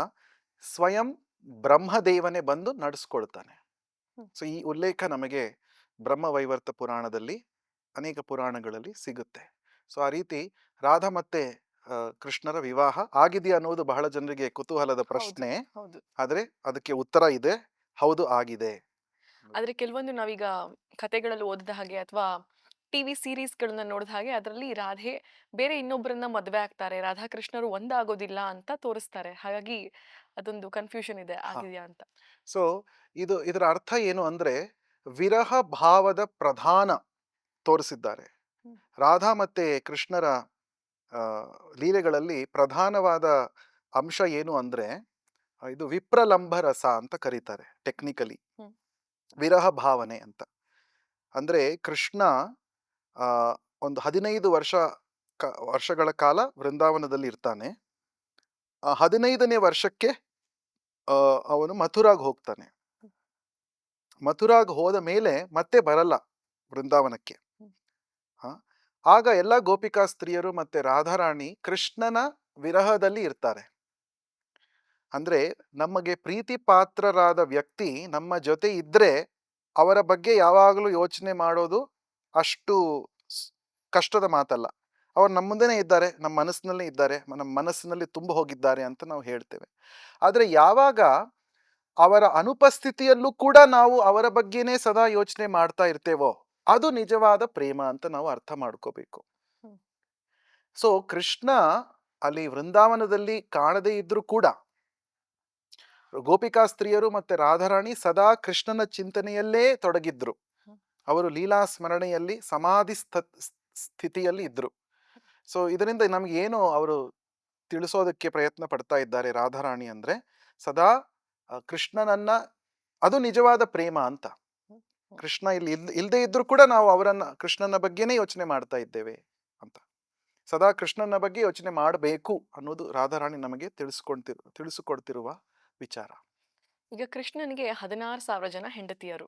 ಸ್ವಯಂ ಬ್ರಹ್ಮದೇವನೇ ಬಂದು ನಡೆಸ್ಕೊಳ್ತಾನೆ. ಹ್ಮ್. ಸೊ ಈ ಉಲ್ಲೇಖ ನಮಗೆ ಬ್ರಹ್ಮವೈವರ್ತ ಪುರಾಣದಲ್ಲಿ ಅನೇಕ ಪುರಾಣಗಳಲ್ಲಿ ಸಿಗುತ್ತೆ. ಸೊ ಆ ರೀತಿ ರಾಧಾ ಮತ್ತೆ ಕೃಷ್ಣರ ವಿವಾಹ ಆಗಿದೆಯಾ ಅನ್ನೋದು ಬಹಳ ಜನರಿಗೆ ಕುತೂಹಲದ ಹೌದು. ಪ್ರಶ್ನೆ. ಹೌದು. ಆದ್ರೆ ಅದಕ್ಕೆ ಉತ್ತರ ಇದೆ, ಹೌದು ಆಗಿದೆ. ಆದ್ರೆ ಕೆಲವೊಂದು ನಾವೀಗ ಕಥೆಗಳಲ್ಲಿ ಓದಿದ ಹಾಗೆ ಅಥವಾ ಟಿವಿ ಸೀರೀಸ್‌ಗಳನ್ನ ನೋಡಿದ ಹಾಗೆ ಅದರಲ್ಲಿ ರಾಧೆ ಬೇರೆ ಇನ್ನೊಬ್ಬರನ್ನ ಮದುವೆ ಆಗ್ತಾರೆ. ರಾಧಾಕೃಷ್ಣರು ಒಂದಾಗೋದಿಲ್ಲ ಅಂತ ತೋರಿಸ್ತಾರೆ. ಹಾಗಾಗಿ ಅದೊಂದು ಕನ್ಫ್ಯೂಷನ್ ಇದೆ. ಹಾ, ಆಗಿದೆಯಾ ಅಂತ. ಸೊ ಇದರ ಅರ್ಥ ಏನು ಅಂದ್ರೆ ವಿರಹ ಭಾವದ ಪ್ರಧಾನ ತೋರಿಸಿದ್ದಾರೆ. ಹ್ಮ್. ರಾಧಾ ಮತ್ತೆ ಕೃಷ್ಣರ ಆ, ಲೀಲೆಗಳಲ್ಲಿ ಪ್ರಧಾನವಾದ ಅಂಶ ಏನು ಅಂದ್ರೆ ಇದು ವಿಪ್ರಲಂಭ ರಸ ಅಂತ ಕರೀತಾರೆ ಟೆಕ್ನಿಕಲಿ. ಹ್ಮ್. ವಿರಹ ಭಾವನೆ ಅಂತ ಅಂದ್ರೆ ಕೃಷ್ಣ ಆ, ಒಂದು 15 ವರ್ಷಗಳ ಕಾಲ ವೃಂದಾವನದಲ್ಲಿ ಇರ್ತಾನೆ. ಆ 15ನೇ ವರ್ಷಕ್ಕೆ ಅವನು ಮಥುರಾಗ್ ಹೋಗ್ತಾನೆ. ಮಥುರಾಗ್ ಹೋದ ಮೇಲೆ ಮತ್ತೆ ಬರಲ್ಲ ವೃಂದಾವನಕ್ಕೆ. ಹ್ಮ್. ಹ? ಆಗ ಎಲ್ಲ ಗೋಪಿಕಾ ಸ್ತ್ರೀಯರು ಮತ್ತೆ ರಾಧಾರಾಣಿ ಕೃಷ್ಣನ ವಿರಹದಲ್ಲಿ ಇರ್ತಾರೆ. ಅಂದ್ರೆ ನಮಗೆ ಪ್ರೀತಿ ಪಾತ್ರರಾದ ವ್ಯಕ್ತಿ ನಮ್ಮ ಜೊತೆ ಇದ್ರೆ ಅವರ ಬಗ್ಗೆ ಯಾವಾಗಲೂ ಯೋಚನೆ ಮಾಡೋದು ಅಷ್ಟು ಸ್- ಕಷ್ಟದ ಮಾತಲ್ಲ. ಅವ್ರು ನಮ್ಮ ಮುಂದೆನೇ ಇದ್ದಾರೆ, ನಮ್ಮ ಮನಸ್ಸಿನಲ್ಲೇ ಇದ್ದಾರೆ, ನಮ್ಮ ಮನಸ್ಸಿನಲ್ಲಿ ತುಂಬ ಹೋಗಿದ್ದಾರೆ ಅಂತ ನಾವು ಹೇಳ್ತೇವೆ. ಆದರೆ ಯಾವಾಗ ಅವರ ಅನುಪಸ್ಥಿತಿಯಲ್ಲೂ ಕೂಡ ನಾವು ಅವರ ಬಗ್ಗೆನೇ ಸದಾ ಯೋಚನೆ ಮಾಡ್ತಾ ಇರ್ತೇವೋ ಅದು ನಿಜವಾದ ಪ್ರೇಮ ಅಂತ ನಾವು ಅರ್ಥ ಮಾಡ್ಕೋಬೇಕು. ಹ್ಮ್. ಸೊ ಕೃಷ್ಣ ಅಲ್ಲಿ ವೃಂದಾವನದಲ್ಲಿ ಕಾಣದೇ ಇದ್ರೂ ಕೂಡ ಗೋಪಿಕಾ ಸ್ತ್ರೀಯರು ಮತ್ತೆ ರಾಧಾರಾಣಿ ಸದಾ ಕೃಷ್ಣನ ಚಿಂತನೆಯಲ್ಲೇ ತೊಡಗಿದ್ರು. ಹ್ಮ್. ಅವರು ಲೀಲಾ ಸ್ಮರಣೆಯಲ್ಲಿ ಸಮಾಧಿ ಸ್ಥಿತಿಯಲ್ಲಿ ಇದ್ರು. ಸೊ ಇದರಿಂದ ನಮ್ಗೆ ಏನು ಅವರು ತಿಳಿಸೋದಕ್ಕೆ ಪ್ರಯತ್ನ ಪಡ್ತಾ ಇದ್ದಾರೆ ರಾಧಾರಾಣಿ ಅಂದ್ರೆ ಸದಾ ಕೃಷ್ಣನನ್ನ, ಅದು ನಿಜವಾದ ಪ್ರೇಮ ಅಂತ. ಹ್ಮ್. ಹ್ಮ್. ಕೃಷ್ಣ ಇಲ್ಲಿ ಇಲ್ಲದೆ ಇದ್ರೂ ಕೂಡ ನಾವು ಅವರನ್ನ ಕೃಷ್ಣನ ಬಗ್ಗೆನೇ ಯೋಚನೆ ಮಾಡ್ತಾ ಇದ್ದೇವೆ ಅಂತ. ಸದಾ ಕೃಷ್ಣನ ಬಗ್ಗೆ ಯೋಚನೆ ಮಾಡಬೇಕು ಅನ್ನೋದು ರಾಧಾರಾಣಿ ನಮಗೆ ತಿಳಿಸಿಕೊಡ್ತಿರುವ ವಿಚಾರ. ಈಗ ಕೃಷ್ಣನಿಗೆ 16,000 ಜನ ಹೆಂಡತಿಯರು.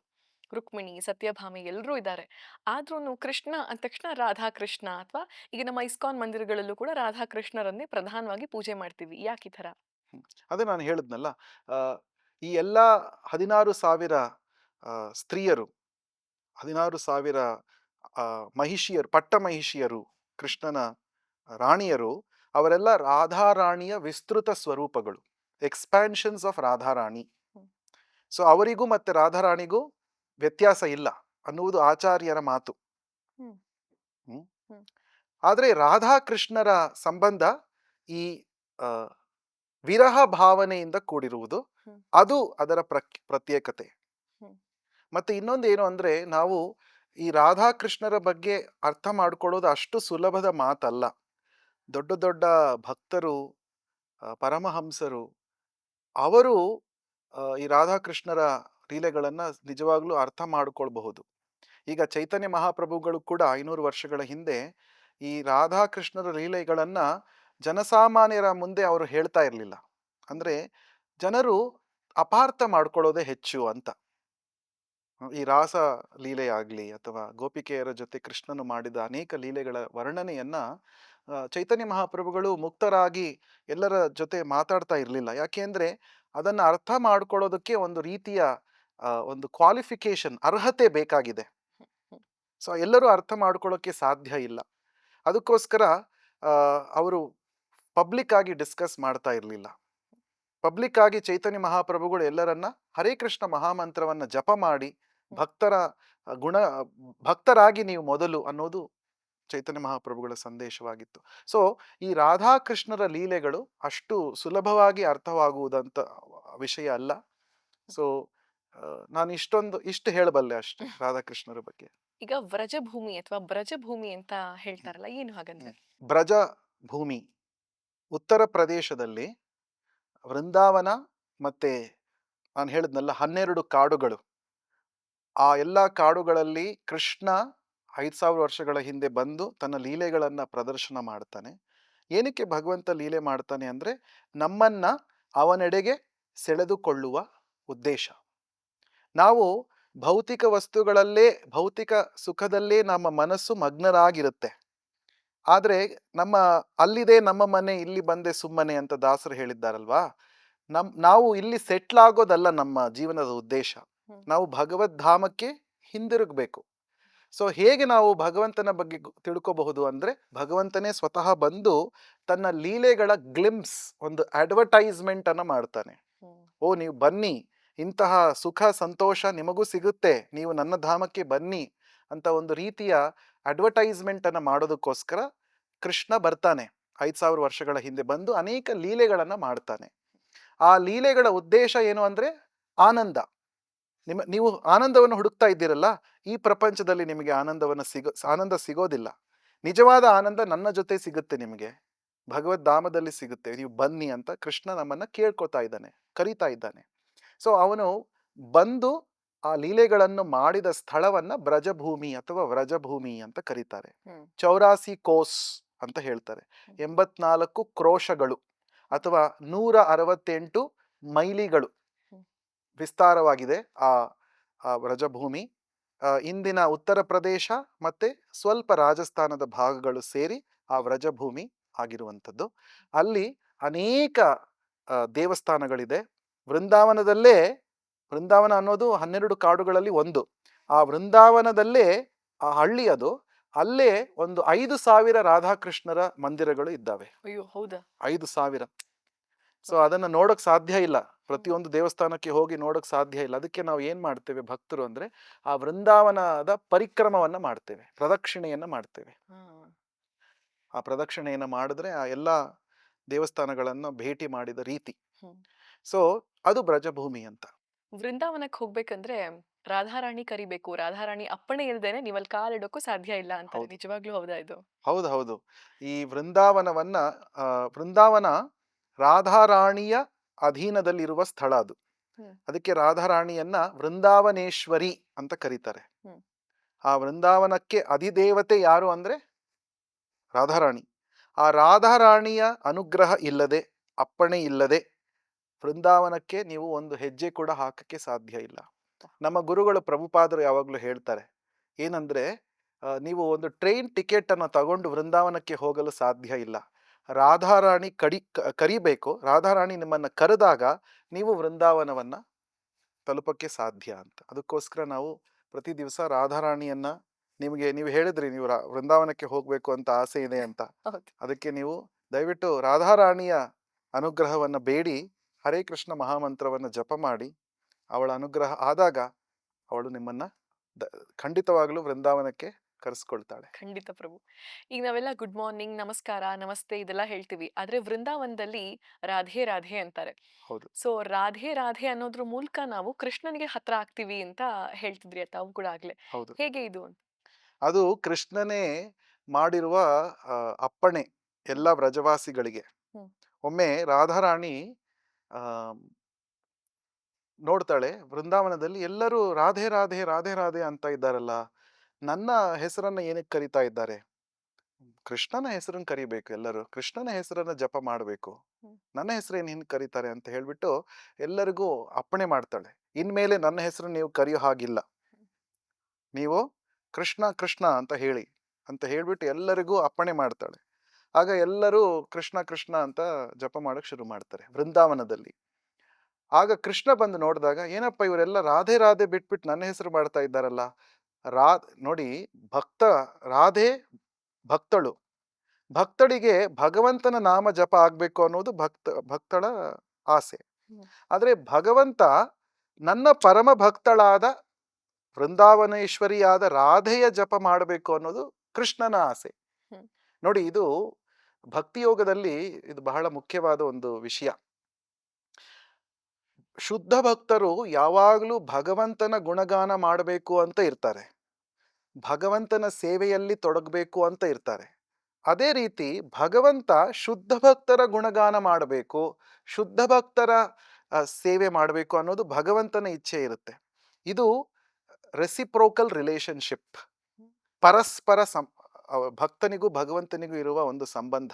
ರುಕ್ಮಿಣಿ, ಸತ್ಯಭಾಮಿ ಎಲ್ಲರೂ ಇದ್ದಾರೆ. ಆದ್ರೂನು ಕೃಷ್ಣ ಅಂದ ತಕ್ಷಣ ರಾಧಾಕೃಷ್ಣ ಅಥವಾ ಈಗ ನಮ್ಮ ಇಸ್ಕಾನ್ ಮಂದಿರಗಳಲ್ಲೂ ಕೂಡ ರಾಧಾಕೃಷ್ಣರನ್ನೇ ಪ್ರಧಾನವಾಗಿ ಪೂಜೆ ಮಾಡ್ತೀವಿ. ಯಾಕೆ ಈ ಥರ? ಹ್ಮ್. ಅದೇ ನಾನು ಹೇಳಿದ್ನಲ್ಲ, ಆ, ಈ ಎಲ್ಲ 16,000 ಸ್ತ್ರೀಯರು, 16,000 ಮಹಿಷಿಯರು, ಪಟ್ಟ ಮಹಿಷಿಯರು, ಕೃಷ್ಣನ ರಾಣಿಯರು, ಅವರೆಲ್ಲ ರಾಧಾರಾಣಿಯ ವಿಸ್ತೃತ ಸ್ವರೂಪಗಳು, expansions of Radharani. Hmm. So ಅವರಿಗೂ ಮತ್ತೆ ರಾಧಾರಾಣಿಗೂ ವ್ಯತ್ಯಾಸ ಇಲ್ಲ ಅನ್ನುವುದು ಆಚಾರ್ಯರ ಮಾತು. ಹ್ಮ್. ಹ್ಮ್. ಹ್ಮ್. ಆದರೆ ರಾಧಾಕೃಷ್ಣರ ಸಂಬಂಧ ಈ ಆ, ವಿರಹ ಭಾವನೆಯಿಂದ ಕೂಡಿರುವುದು, ಹ್ಮ್. ಅದು ಅದರ ಪ್ರತ್ಯೇಕತೆ. ಹ್ಮ್. ಮತ್ತೆ ಇನ್ನೊಂದು ಏನು ಅಂದ್ರೆ ನಾವು ಈ ರಾಧಾಕೃಷ್ಣರ ಬಗ್ಗೆ ಅರ್ಥ ಮಾಡ್ಕೊಳ್ಳೋದು ಅಷ್ಟು ಸುಲಭದ ಮಾತಲ್ಲ. ದೊಡ್ಡ ದೊಡ್ಡ ಭಕ್ತರು, ಪರಮಹಂಸರು, ಅವರು ಈ ರಾಧಾಕೃಷ್ಣರ ಲೀಲೆಗಳನ್ನ ನಿಜವಾಗ್ಲೂ ಅರ್ಥ ಮಾಡ್ಕೊಳ್ಬಹುದು. ಈಗ ಚೈತನ್ಯ ಮಹಾಪ್ರಭುಗಳು ಕೂಡ 500 ವರ್ಷಗಳ ಹಿಂದೆ ಈ ರಾಧಾಕೃಷ್ಣರ ಲೀಲೆಗಳನ್ನ ಜನಸಾಮಾನ್ಯರ ಮುಂದೆ ಅವರು ಹೇಳ್ತಾ ಇರಲಿಲ್ಲ. ಅಂದ್ರೆ ಜನರು ಅಪಾರ್ಥ ಮಾಡ್ಕೊಳ್ಳೋದೇ ಹೆಚ್ಚು ಅಂತ. ಈ ರಾಸ ಲೀಲೆಯಾಗ್ಲಿ ಅಥವಾ ಗೋಪಿಕೆಯರ ಜೊತೆ ಕೃಷ್ಣನು ಮಾಡಿದ ಅನೇಕ ಲೀಲೆಗಳ ವರ್ಣನೆಯನ್ನ ಚೈತನ್ಯ ಮಹಾಪ್ರಭುಗಳು ಮುಕ್ತರಾಗಿ ಎಲ್ಲರ ಜೊತೆ ಮಾತಾಡ್ತಾ ಇರಲಿಲ್ಲ. ಯಾಕೆಂದ್ರೆ ಅದನ್ನ ಅರ್ಥ ಮಾಡ್ಕೊಳ್ಳೋದಕ್ಕೆ ಒಂದು ರೀತಿಯ ಒಂದು ಕ್ವಾಲಿಫಿಕೇಶನ್, ಅರ್ಹತೆ ಬೇಕಾಗಿದೆ. ಹ್ಮ್. ಸೊ ಎಲ್ಲರೂ ಅರ್ಥ ಮಾಡ್ಕೊಳ್ಳೋಕೆ ಸಾಧ್ಯ ಇಲ್ಲ. ಅದಕ್ಕೋಸ್ಕರ ಅವರು ಪಬ್ಲಿಕ್ ಆಗಿ ಡಿಸ್ಕಸ್ ಮಾಡ್ತಾ ಇರಲಿಲ್ಲ. ಪಬ್ಲಿಕ್ ಆಗಿ ಚೈತನ್ಯ ಮಹಾಪ್ರಭುಗಳು ಎಲ್ಲರನ್ನ ಹರೇ ಕೃಷ್ಣ ಮಹಾಮಂತ್ರವನ್ನ ಜಪ ಮಾಡಿ ಭಕ್ತರ ಗುಣ ಭಕ್ತರಾಗಿ ನೀವು ಮೊದಲು ಅನ್ನೋದು ಚೈತನ್ಯ ಮಹಾಪ್ರಭುಗಳ ಸಂದೇಶವಾಗಿತ್ತು. ಸೊ ಈ ರಾಧಾಕೃಷ್ಣರ ಲೀಲೆಗಳು ಅಷ್ಟು ಸುಲಭವಾಗಿ ಅರ್ಥವಾಗುವುದಂತ ವಿಷಯ ಅಲ್ಲ. ಸೊ ನಾನು ಇಷ್ಟು ಹೇಳಬಲ್ಲೆ ಅಷ್ಟೇ ರಾಧಾಕೃಷ್ಣರ ಬಗ್ಗೆ. ಈಗ ವ್ರಜಭೂಮಿ ಅಥವಾ ಬ್ರಜಭೂಮಿ ಅಂತ ಹೇಳ್ತಾರಲ್ಲ, ಏನು ಹಾಗಂದ್ರೆ? ಬ್ರಜ ಭೂಮಿ ಉತ್ತರ ಪ್ರದೇಶದಲ್ಲಿ ವೃಂದಾವನ ಮತ್ತೆ ನಾನು ಹೇಳಿದ್ನಲ್ಲ 12 ಕಾಡುಗಳು, ಆ ಎಲ್ಲ ಕಾಡುಗಳಲ್ಲಿ ಕೃಷ್ಣ 5,000 ವರ್ಷಗಳ ಹಿಂದೆ ಬಂದು ತನ್ನ ಲೀಲೆಗಳನ್ನ ಪ್ರದರ್ಶನ ಮಾಡ್ತಾನೆ. ಏನಕ್ಕೆ ಭಗವಂತ ಲೀಲೆ ಮಾಡ್ತಾನೆ ಅಂದ್ರೆ ನಮ್ಮನ್ನ ಅವನೆಡೆಗೆ ಸೆಳೆದುಕೊಳ್ಳುವ ಉದ್ದೇಶ. ನಾವು ಭೌತಿಕ ವಸ್ತುಗಳಲ್ಲೇ, ಭೌತಿಕ ಸುಖದಲ್ಲೇ ನಮ್ಮ ಮನಸ್ಸು ಮಗ್ನರಾಗಿರುತ್ತೆ. ಆದ್ರೆ ನಮ್ಮ ಅಲ್ಲಿದೆ ನಮ್ಮ ಮನೆ ಇಲ್ಲಿ ಬಂದೆ ಸುಮ್ಮನೆ ಅಂತ ದಾಸರು ಹೇಳಿದ್ದಾರಲ್ವಾ. ನಾವು ಇಲ್ಲಿ ಸೆಟ್ಲ್ ಆಗೋದಲ್ಲ ನಮ್ಮ ಜೀವನದ ಉದ್ದೇಶ. ಹ್ಮ್. ನಾವು ಭಗವದ್ಧಾಮಕ್ಕೆ ಹಿಂದಿರುಗಬೇಕು. ಸೊ ಹೇಗೆ ನಾವು ಭಗವಂತನ ಬಗ್ಗೆ ತಿಳ್ಕೋಬಹುದು ಅಂದ್ರೆ, ಭಗವಂತನೇ ಸ್ವತಃ ಬಂದು ತನ್ನ ಲೀಲೆಗಳ ಗ್ಲಿಮ್ಸ್, ಒಂದು ಅಡ್ವರ್ಟೈಸ್ಮೆಂಟ್ ಅನ್ನ ಮಾಡ್ತಾನೆ. ಹ್ಮ್. ಓ ನೀವು ಬನ್ನಿ, ಇಂತಹ ಸುಖ ಸಂತೋಷ ನಿಮಗೂ ಸಿಗುತ್ತೆ, ನೀವು ನನ್ನ ಧಾಮಕ್ಕೆ ಬನ್ನಿ ಅಂತ ಒಂದು ರೀತಿಯ ಅಡ್ವರ್ಟೈಸ್ಮೆಂಟ್ ಅನ್ನ ಮಾಡೋದಕ್ಕೋಸ್ಕರ ಕೃಷ್ಣ ಬರ್ತಾನೆ. 5,000 ವರ್ಷಗಳ ಹಿಂದೆ ಬಂದು ಅನೇಕ ಲೀಲೆಗಳನ್ನ ಮಾಡ್ತಾನೆ. ಆ ಲೀಲೆಗಳ ಉದ್ದೇಶ ಏನು ಅಂದ್ರೆ ಆನಂದ. ನೀವು ಆನಂದವನ್ನು ಹುಡುಕ್ತಾ ಇದ್ದೀರಲ್ಲ, ಈ ಪ್ರಪಂಚದಲ್ಲಿ ನಿಮಗೆ ಆನಂದ ಸಿಗೋದಿಲ್ಲ. ನಿಜವಾದ ಆನಂದ ನನ್ನ ಜೊತೆ ಸಿಗುತ್ತೆ, ನಿಮಗೆ ಭಗವದ್ಧಾಮದಲ್ಲಿ ಸಿಗುತ್ತೆ. ನೀವು ಬನ್ನಿ ಅಂತ ಕೃಷ್ಣ ನಮ್ಮನ್ನ ಕೇಳ್ಕೊತಾ ಇದ್ದಾನೆ, ಕರೀತಾ ಇದ್ದಾನೆ. ಸೊ ಅವನು ಬಂದು ಆ ಲೀಲೆಗಳನ್ನು ಮಾಡಿದ ಸ್ಥಳವನ್ನ ಬ್ರಜಭೂಮಿ ಅಥವಾ ವ್ರಜಭೂಮಿ ಅಂತ ಕರೀತಾರೆ. ಹ್ಮ್. 84 ಕೋಸ್ ಅಂತ ಹೇಳ್ತಾರೆ. 84 ಕ್ರೋಶಗಳು ಅಥವಾ 168 ಮೈಲಿಗಳು ಹ್ಮ್. ವಿಸ್ತಾರವಾಗಿದೆ ಆ ಆ ವ್ರಜಭೂಮಿ. ಇಂದಿನ ಉತ್ತರ ಪ್ರದೇಶ ಮತ್ತೆ ಸ್ವಲ್ಪ ರಾಜಸ್ಥಾನದ ಭಾಗಗಳು ಸೇರಿ ಆ ವ್ರಜಭೂಮಿ ಆಗಿರುವಂಥದ್ದು. ಅಲ್ಲಿ ಅನೇಕ ದೇವಸ್ಥಾನಗಳಿದೆ. ವೃಂದಾವನದಲ್ಲೇ, ವೃಂದಾವನ ಅನ್ನೋದು 12 ಕಾಡುಗಳಲ್ಲಿ ಒಂದು. ಆ ವೃಂದಾವನದಲ್ಲೇ ಆ ಹಳ್ಳಿ ಅದು. ಅಲ್ಲೇ ಒಂದು 5,000 ರಾಧಾಕೃಷ್ಣರ ಮಂದಿರಗಳು ಇದ್ದಾವೆ. ಅಯ್ಯೋ, ಹೌದಾ? 5,000. ಸೊ ಅದನ್ನ ನೋಡಕ್ ಸಾಧ್ಯ ಇಲ್ಲ. ಹ್ಮ್. ಪ್ರತಿಯೊಂದು ದೇವಸ್ಥಾನಕ್ಕೆ ಹೋಗಿ ನೋಡಕ್ ಸಾಧ್ಯ ಇಲ್ಲ. ಅದಕ್ಕೆ ನಾವು ಏನ್ ಮಾಡ್ತೇವೆ ಭಕ್ತರು ಅಂದ್ರೆ, ಆ ವೃಂದಾವನದ ಪರಿಕ್ರಮವನ್ನ ಮಾಡ್ತೇವೆ, ಪ್ರದಕ್ಷಿಣೆಯನ್ನ ಮಾಡ್ತೇವೆ. ಹ್ಮ್. ಆ ಪ್ರದಕ್ಷಿಣೆಯನ್ನ ಮಾಡಿದ್ರೆ ಆ ಎಲ್ಲಾ ದೇವಸ್ಥಾನಗಳನ್ನು ಭೇಟಿ ಮಾಡಿದ ರೀತಿ. ಹ್ಮ್. ಸೊ ಅದು ಬ್ರಜಭೂಮಿ ಅಂತ. ವೃಂದಾವನಕ್ಕೆ ಹೋಗ್ಬೇಕಂದ್ರೆ ರಾಧಾರಾಣಿ ಕರಿಬೇಕು. ರಾಧಾರಾಣಿ ಅಪ್ಪಣೆ ಇಲ್ದೇನೆ ನೀವಲ್ಲಿ ಕಾಲಿಡೋಕ್ಕೂ ಸಾಧ್ಯ ಇಲ್ಲ ಅಂತಾರೆ. ಹೌದು, ನಿಜವಾಗ್ಲೂ ಹೌದಾ ಇದು? ಹೌದು, ಹೌದು. ಈ ವೃಂದಾವನವನ್ನ ವೃಂದಾವನ ರಾಧಾರಾಣಿಯ ಅಧೀನದಲ್ಲಿರುವ ಸ್ಥಳ ಅದು. ಹ್ಮ್. ಅದಕ್ಕೆ ರಾಧಾರಾಣಿಯನ್ನ ವೃಂದಾವನೇಶ್ವರಿ ಅಂತ ಕರೀತಾರೆ. ಹ್ಮ್. ಆ ವೃಂದಾವನಕ್ಕೆ ಅಧಿದೇವತೆ ಯಾರು ಅಂದ್ರೆ ರಾಧಾರಾಣಿ. ಆ ರಾಧಾರಾಣಿಯ ಅನುಗ್ರಹ ಇಲ್ಲದೆ, ಅಪ್ಪಣೆ ಇಲ್ಲದೆ ವೃಂದಾವನಕ್ಕೆ ನೀವು ಒಂದು ಹೆಜ್ಜೆ ಕೂಡ ಹಾಕಕ್ಕೆ ಸಾಧ್ಯ ಇಲ್ಲ. ನಮ್ಮ ಗುರುಗಳು ಪ್ರಭುಪಾದರು ಯಾವಾಗಲೂ ಹೇಳ್ತಾರೆ ಏನಂದ್ರೆ, ನೀವು ಒಂದು ಟ್ರೈನ್ ಟಿಕೆಟ್ ಅನ್ನು ತಗೊಂಡು ವೃಂದಾವನಕ್ಕೆ ಹೋಗಲು ಸಾಧ್ಯ ಇಲ್ಲ. ರಾಧಾರಾಣಿ ಕರಿಬೇಕು. ರಾಧಾರಾಣಿ ನಿಮ್ಮನ್ನ ಕರೆದಾಗ ನೀವು ವೃಂದಾವನವನ್ನ ತಲುಪಕ್ಕೆ ಸಾಧ್ಯ ಅಂತ. ಅದಕ್ಕೋಸ್ಕರ ನಾವು ಪ್ರತಿ ದಿವಸ ರಾಧಾರಾಣಿಯನ್ನ, ನೀವು ಹೇಳಿದ್ರಿ ನೀವು ವೃಂದಾವನಕ್ಕೆ ಹೋಗ್ಬೇಕು ಅಂತ ಆಸೆ ಇದೆ ಅಂತ. ಹೌದು. ಅದಕ್ಕೆ ನೀವು ದಯವಿಟ್ಟು ರಾಧಾರಾಣಿಯ ಅನುಗ್ರಹವನ್ನ ಬೇಡಿ ಹರೇ ಕೃಷ್ಣ ಮಹಾಮಂತ್ರವನ್ನ ಜಪ ಮಾಡಿ, ಅವಳ ಅನುಗ್ರಹ ಆದಾಗ ಅವಳು ನಿಮ್ಮನ್ನ ಖಂಡಿತವಾಗ್ಲೂ ವೃಂದಾವನಕ್ಕೆ ಕರೆಸ್ಕೊಳ್ತಾಳೆ. ಖಂಡಿತ ಪ್ರಭು. ಈಗ ನಾವೆಲ್ಲ ಗುಡ್ ಮಾರ್ನಿಂಗ್, ನಮಸ್ಕಾರ, ನಮಸ್ತೆ ಇದೆಲ್ಲ ಹೇಳ್ತೀವಿ. ಆದ್ರೆ ವೃಂದಾವನದಲ್ಲಿ ರಾಧೆ ರಾಧೆ ಅಂತಾರೆ. ಹೌದು, ಸೊ ರಾಧೆ ರಾಧೆ ಅನ್ನೋದ್ರ ಮೂಲಕ ನಾವು ಕೃಷ್ಣನಿಗೆ ಹತ್ರ ಆಗ್ತೀವಿ ಅಂತ ಹೇಳ್ತಿದ್ರಿ ತಾವು ಕೂಡ ಆಗ್ಲೇ. ಹೌದು. ಹೇಗೆ ಇದು ಅಂತ? ಅದು ಕೃಷ್ಣನೇ ಮಾಡಿರುವ ಅಪ್ಪಣೆ ಎಲ್ಲ ವ್ರಜವಾಸಿಗಳಿಗೆ. ಹ್ಮ್. ಒಮ್ಮೆ ರಾಧಾರಾಣಿ ಆ ನೋಡ್ತಾಳೆ, ವೃಂದಾವನದಲ್ಲಿ ಎಲ್ಲರೂ ರಾಧೆ ರಾಧೆ ರಾಧೆ ರಾಧೆ ಅಂತ ಇದ್ದಾರಲ್ಲ, ನನ್ನ ಹೆಸರನ್ನ ಏನಕ್ಕೆ ಕರಿತಾ ಇದ್ದಾರೆ? ಕೃಷ್ಣನ ಹೆಸರನ್ನ ಕರಿಬೇಕು, ಎಲ್ಲರೂ ಕೃಷ್ಣನ ಹೆಸರನ್ನ ಜಪ ಮಾಡಬೇಕು, ಹ್ಮ್. ನನ್ನ ಹೆಸರೇನು ಹಿಂಗೆ ಕರೀತಾರೆ ಅಂತ ಹೇಳ್ಬಿಟ್ಟು ಎಲ್ಲರಿಗೂ ಅಪ್ಪಣೆ ಮಾಡ್ತಾಳೆ. ಇನ್ಮೇಲೆ ನನ್ನ ಹೆಸರು ನೀವು ಕರೆಯೋ ಹಾಗಿಲ್ಲ, ನೀವು ಕೃಷ್ಣ ಕೃಷ್ಣ ಅಂತ ಹೇಳಿ ಅಂತ ಹೇಳ್ಬಿಟ್ಟು ಎಲ್ಲರಿಗೂ ಅಪ್ಪಣೆ ಮಾಡ್ತಾಳೆ. ಆಗ ಎಲ್ಲರೂ ಕೃಷ್ಣ ಕೃಷ್ಣ ಅಂತ ಜಪ ಮಾಡಕ್ ಶುರು ಮಾಡ್ತಾರೆ ವೃಂದಾವನದಲ್ಲಿ. ಆಗ ಕೃಷ್ಣ ಬಂದು ನೋಡಿದಾಗ, ಏನಪ್ಪ ಇವರೆಲ್ಲ ರಾಧೆ ರಾಧೆ ಬಿಟ್ಬಿಟ್ಟು ನನ್ನ ಹೆಸರು ಮಾಡ್ತಾ ಇದ್ದಾರಲ್ಲ. ನೋಡಿ, ರಾಧೆ ಭಕ್ತಳು. ಭಕ್ತಳಿಗೆ ಭಗವಂತನ ನಾಮ ಜಪ ಆಗ್ಬೇಕು ಅನ್ನೋದು ಭಕ್ತಳ ಆಸೆ. ಹ್ಮ್. ಆದ್ರೆ ಭಗವಂತ ನನ್ನ ಪರಮ ಭಕ್ತಳಾದ ವೃಂದಾವನೇಶ್ವರಿಯಾದ ರಾಧೆಯ ಜಪ ಮಾಡಬೇಕು ಅನ್ನೋದು ಕೃಷ್ಣನ ಆಸೆ. ಹ್ಮ್. ನೋಡಿ, ಇದು ಭಕ್ತಿಯೋಗದಲ್ಲಿ ಇದು ಬಹಳ ಮುಖ್ಯವಾದ ಒಂದು ವಿಷಯ. ಶುದ್ಧ ಭಕ್ತರು ಯಾವಾಗಲೂ ಭಗವಂತನ ಗುಣಗಾನ ಮಾಡಬೇಕು ಅಂತ ಇರ್ತಾರೆ, ಭಗವಂತನ ಸೇವೆಯಲ್ಲಿ ತೊಡಗಬೇಕು ಅಂತ ಇರ್ತಾರೆ. ಅದೇ ರೀತಿ ಭಗವಂತ ಶುದ್ಧ ಭಕ್ತರ ಗುಣಗಾನ ಮಾಡಬೇಕು, ಶುದ್ಧ ಭಕ್ತರ ಸೇವೆ ಮಾಡಬೇಕು ಅನ್ನೋದು ಭಗವಂತನ ಇಚ್ಛೆ ಇರುತ್ತೆ. ಇದು ರೆಸಿಪ್ರೋಕಲ್ ರಿಲೇಶನ್ಶಿಪ್, ಪರಸ್ಪರ ಭಕ್ತನಿಗೂ ಭಗವಂತನಿಗೂ ಇರುವ ಒಂದು ಸಂಬಂಧ.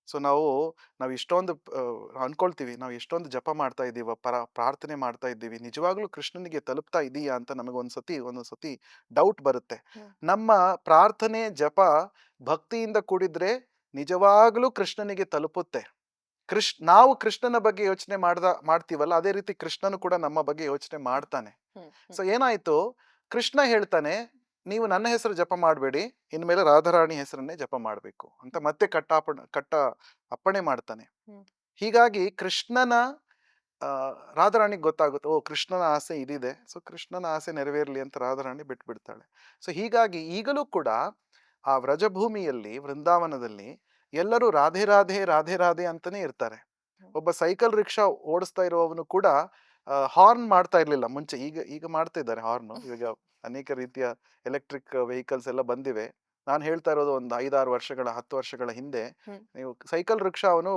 ಸೊ ನಾವು ಇಷ್ಟೊಂದು ಅನ್ಕೊಳ್ತೀವಿ, ನಾವು ಎಷ್ಟೊಂದು ಜಪ ಮಾಡ್ತಾ ಇದ್ದೀವ, ಪ್ರಾರ್ಥನೆ ಮಾಡ್ತಾ ಇದ್ದೀವಿ, ನಿಜವಾಗ್ಲೂ ಕೃಷ್ಣನಿಗೆ ತಲುಪ್ತಾ ಇದೀಯಾ ಅಂತ ನಮಗೆ ಒಂದೊಂದು ಸತಿ ಡೌಟ್ ಬರುತ್ತೆ. ಹ್ಮ್. ನಮ್ಮ ಪ್ರಾರ್ಥನೆ ಜಪ ಭಕ್ತಿಯಿಂದ ಕೂಡಿದ್ರೆ ನಿಜವಾಗ್ಲೂ ಕೃಷ್ಣನಿಗೆ ತಲುಪುತ್ತೆ. ನಾವು ಕೃಷ್ಣನ ಬಗ್ಗೆ ಯೋಚನೆ ಮಾಡ್ತೀವಲ್ಲ, ಅದೇ ರೀತಿ ಕೃಷ್ಣನು ಕೂಡ ನಮ್ಮ ಬಗ್ಗೆ ಯೋಚನೆ ಮಾಡ್ತಾನೆ. ಹ್ಮ್. ಸೊ ಏನಾಯ್ತು, ಕೃಷ್ಣ ಹೇಳ್ತಾನೆ, ನೀವು ನನ್ನ ಹೆಸರು ಜಪ ಮಾಡಬೇಡಿ, ಇನ್ಮೇಲೆ ರಾಧಾರಾಣಿ ಹೆಸರನ್ನೇ ಜಪ ಮಾಡಬೇಕು ಅಂತ ಮತ್ತೆ ಕಟ್ಟ ಅಪ್ಪಣೆ ಮಾಡ್ತಾನೆ. ಹ್ಮ್. ಹೀಗಾಗಿ ಕೃಷ್ಣನ ಆ, ರಾಧಾರಾಣಿಗೆ ಗೊತ್ತಾಗುತ್ತೆ, ಓ ಕೃಷ್ಣನ ಆಸೆ ಇದಿದೆ, ಸೊ ಕೃಷ್ಣನ ಆಸೆ ನೆರವೇರ್ಲಿ ಅಂತ ರಾಧಾರಾಣಿ ಬಿಟ್ಬಿಡ್ತಾಳೆ. ಸೊ ಹೀಗಾಗಿ ಈಗಲೂ ಕೂಡ ಆ ವ್ರಜಭೂಮಿಯಲ್ಲಿ, ವೃಂದಾವನದಲ್ಲಿ ಎಲ್ಲರೂ ರಾಧೆ ರಾಧೆ ರಾಧೆ ರಾಧೆ ಅಂತಾನೆ ಇರ್ತಾರೆ. ಒಬ್ಬ ಸೈಕಲ್ ರಿಕ್ಷಾ ಓಡಿಸ್ತಾ ಇರುವವನು ಕೂಡ ಹಾರ್ನ್ ಮಾಡ್ತಾ ಇರ್ಲಿಲ್ಲ ಮುಂಚೆ, ಈಗ ಈಗ ಮಾಡ್ತಾ ಇದ್ದಾರೆ ಹಾರ್ನ್. ಈಗ ಅನೇಕ ರೀತಿಯ ಎಲೆಕ್ಟ್ರಿಕ್ ವೆಹಿಕಲ್ಸ್ ಎಲ್ಲ ಬಂದಿವೆ. ನಾನು ಹೇಳ್ತಾ ಇರೋದು ಒಂದು 5-6 ವರ್ಷಗಳ 10 ವರ್ಷಗಳ ಹಿಂದೆ. ಹ್ಮ್. ನೀವು ಸೈಕಲ್ ರಿಕ್ಷಾ ಅವನು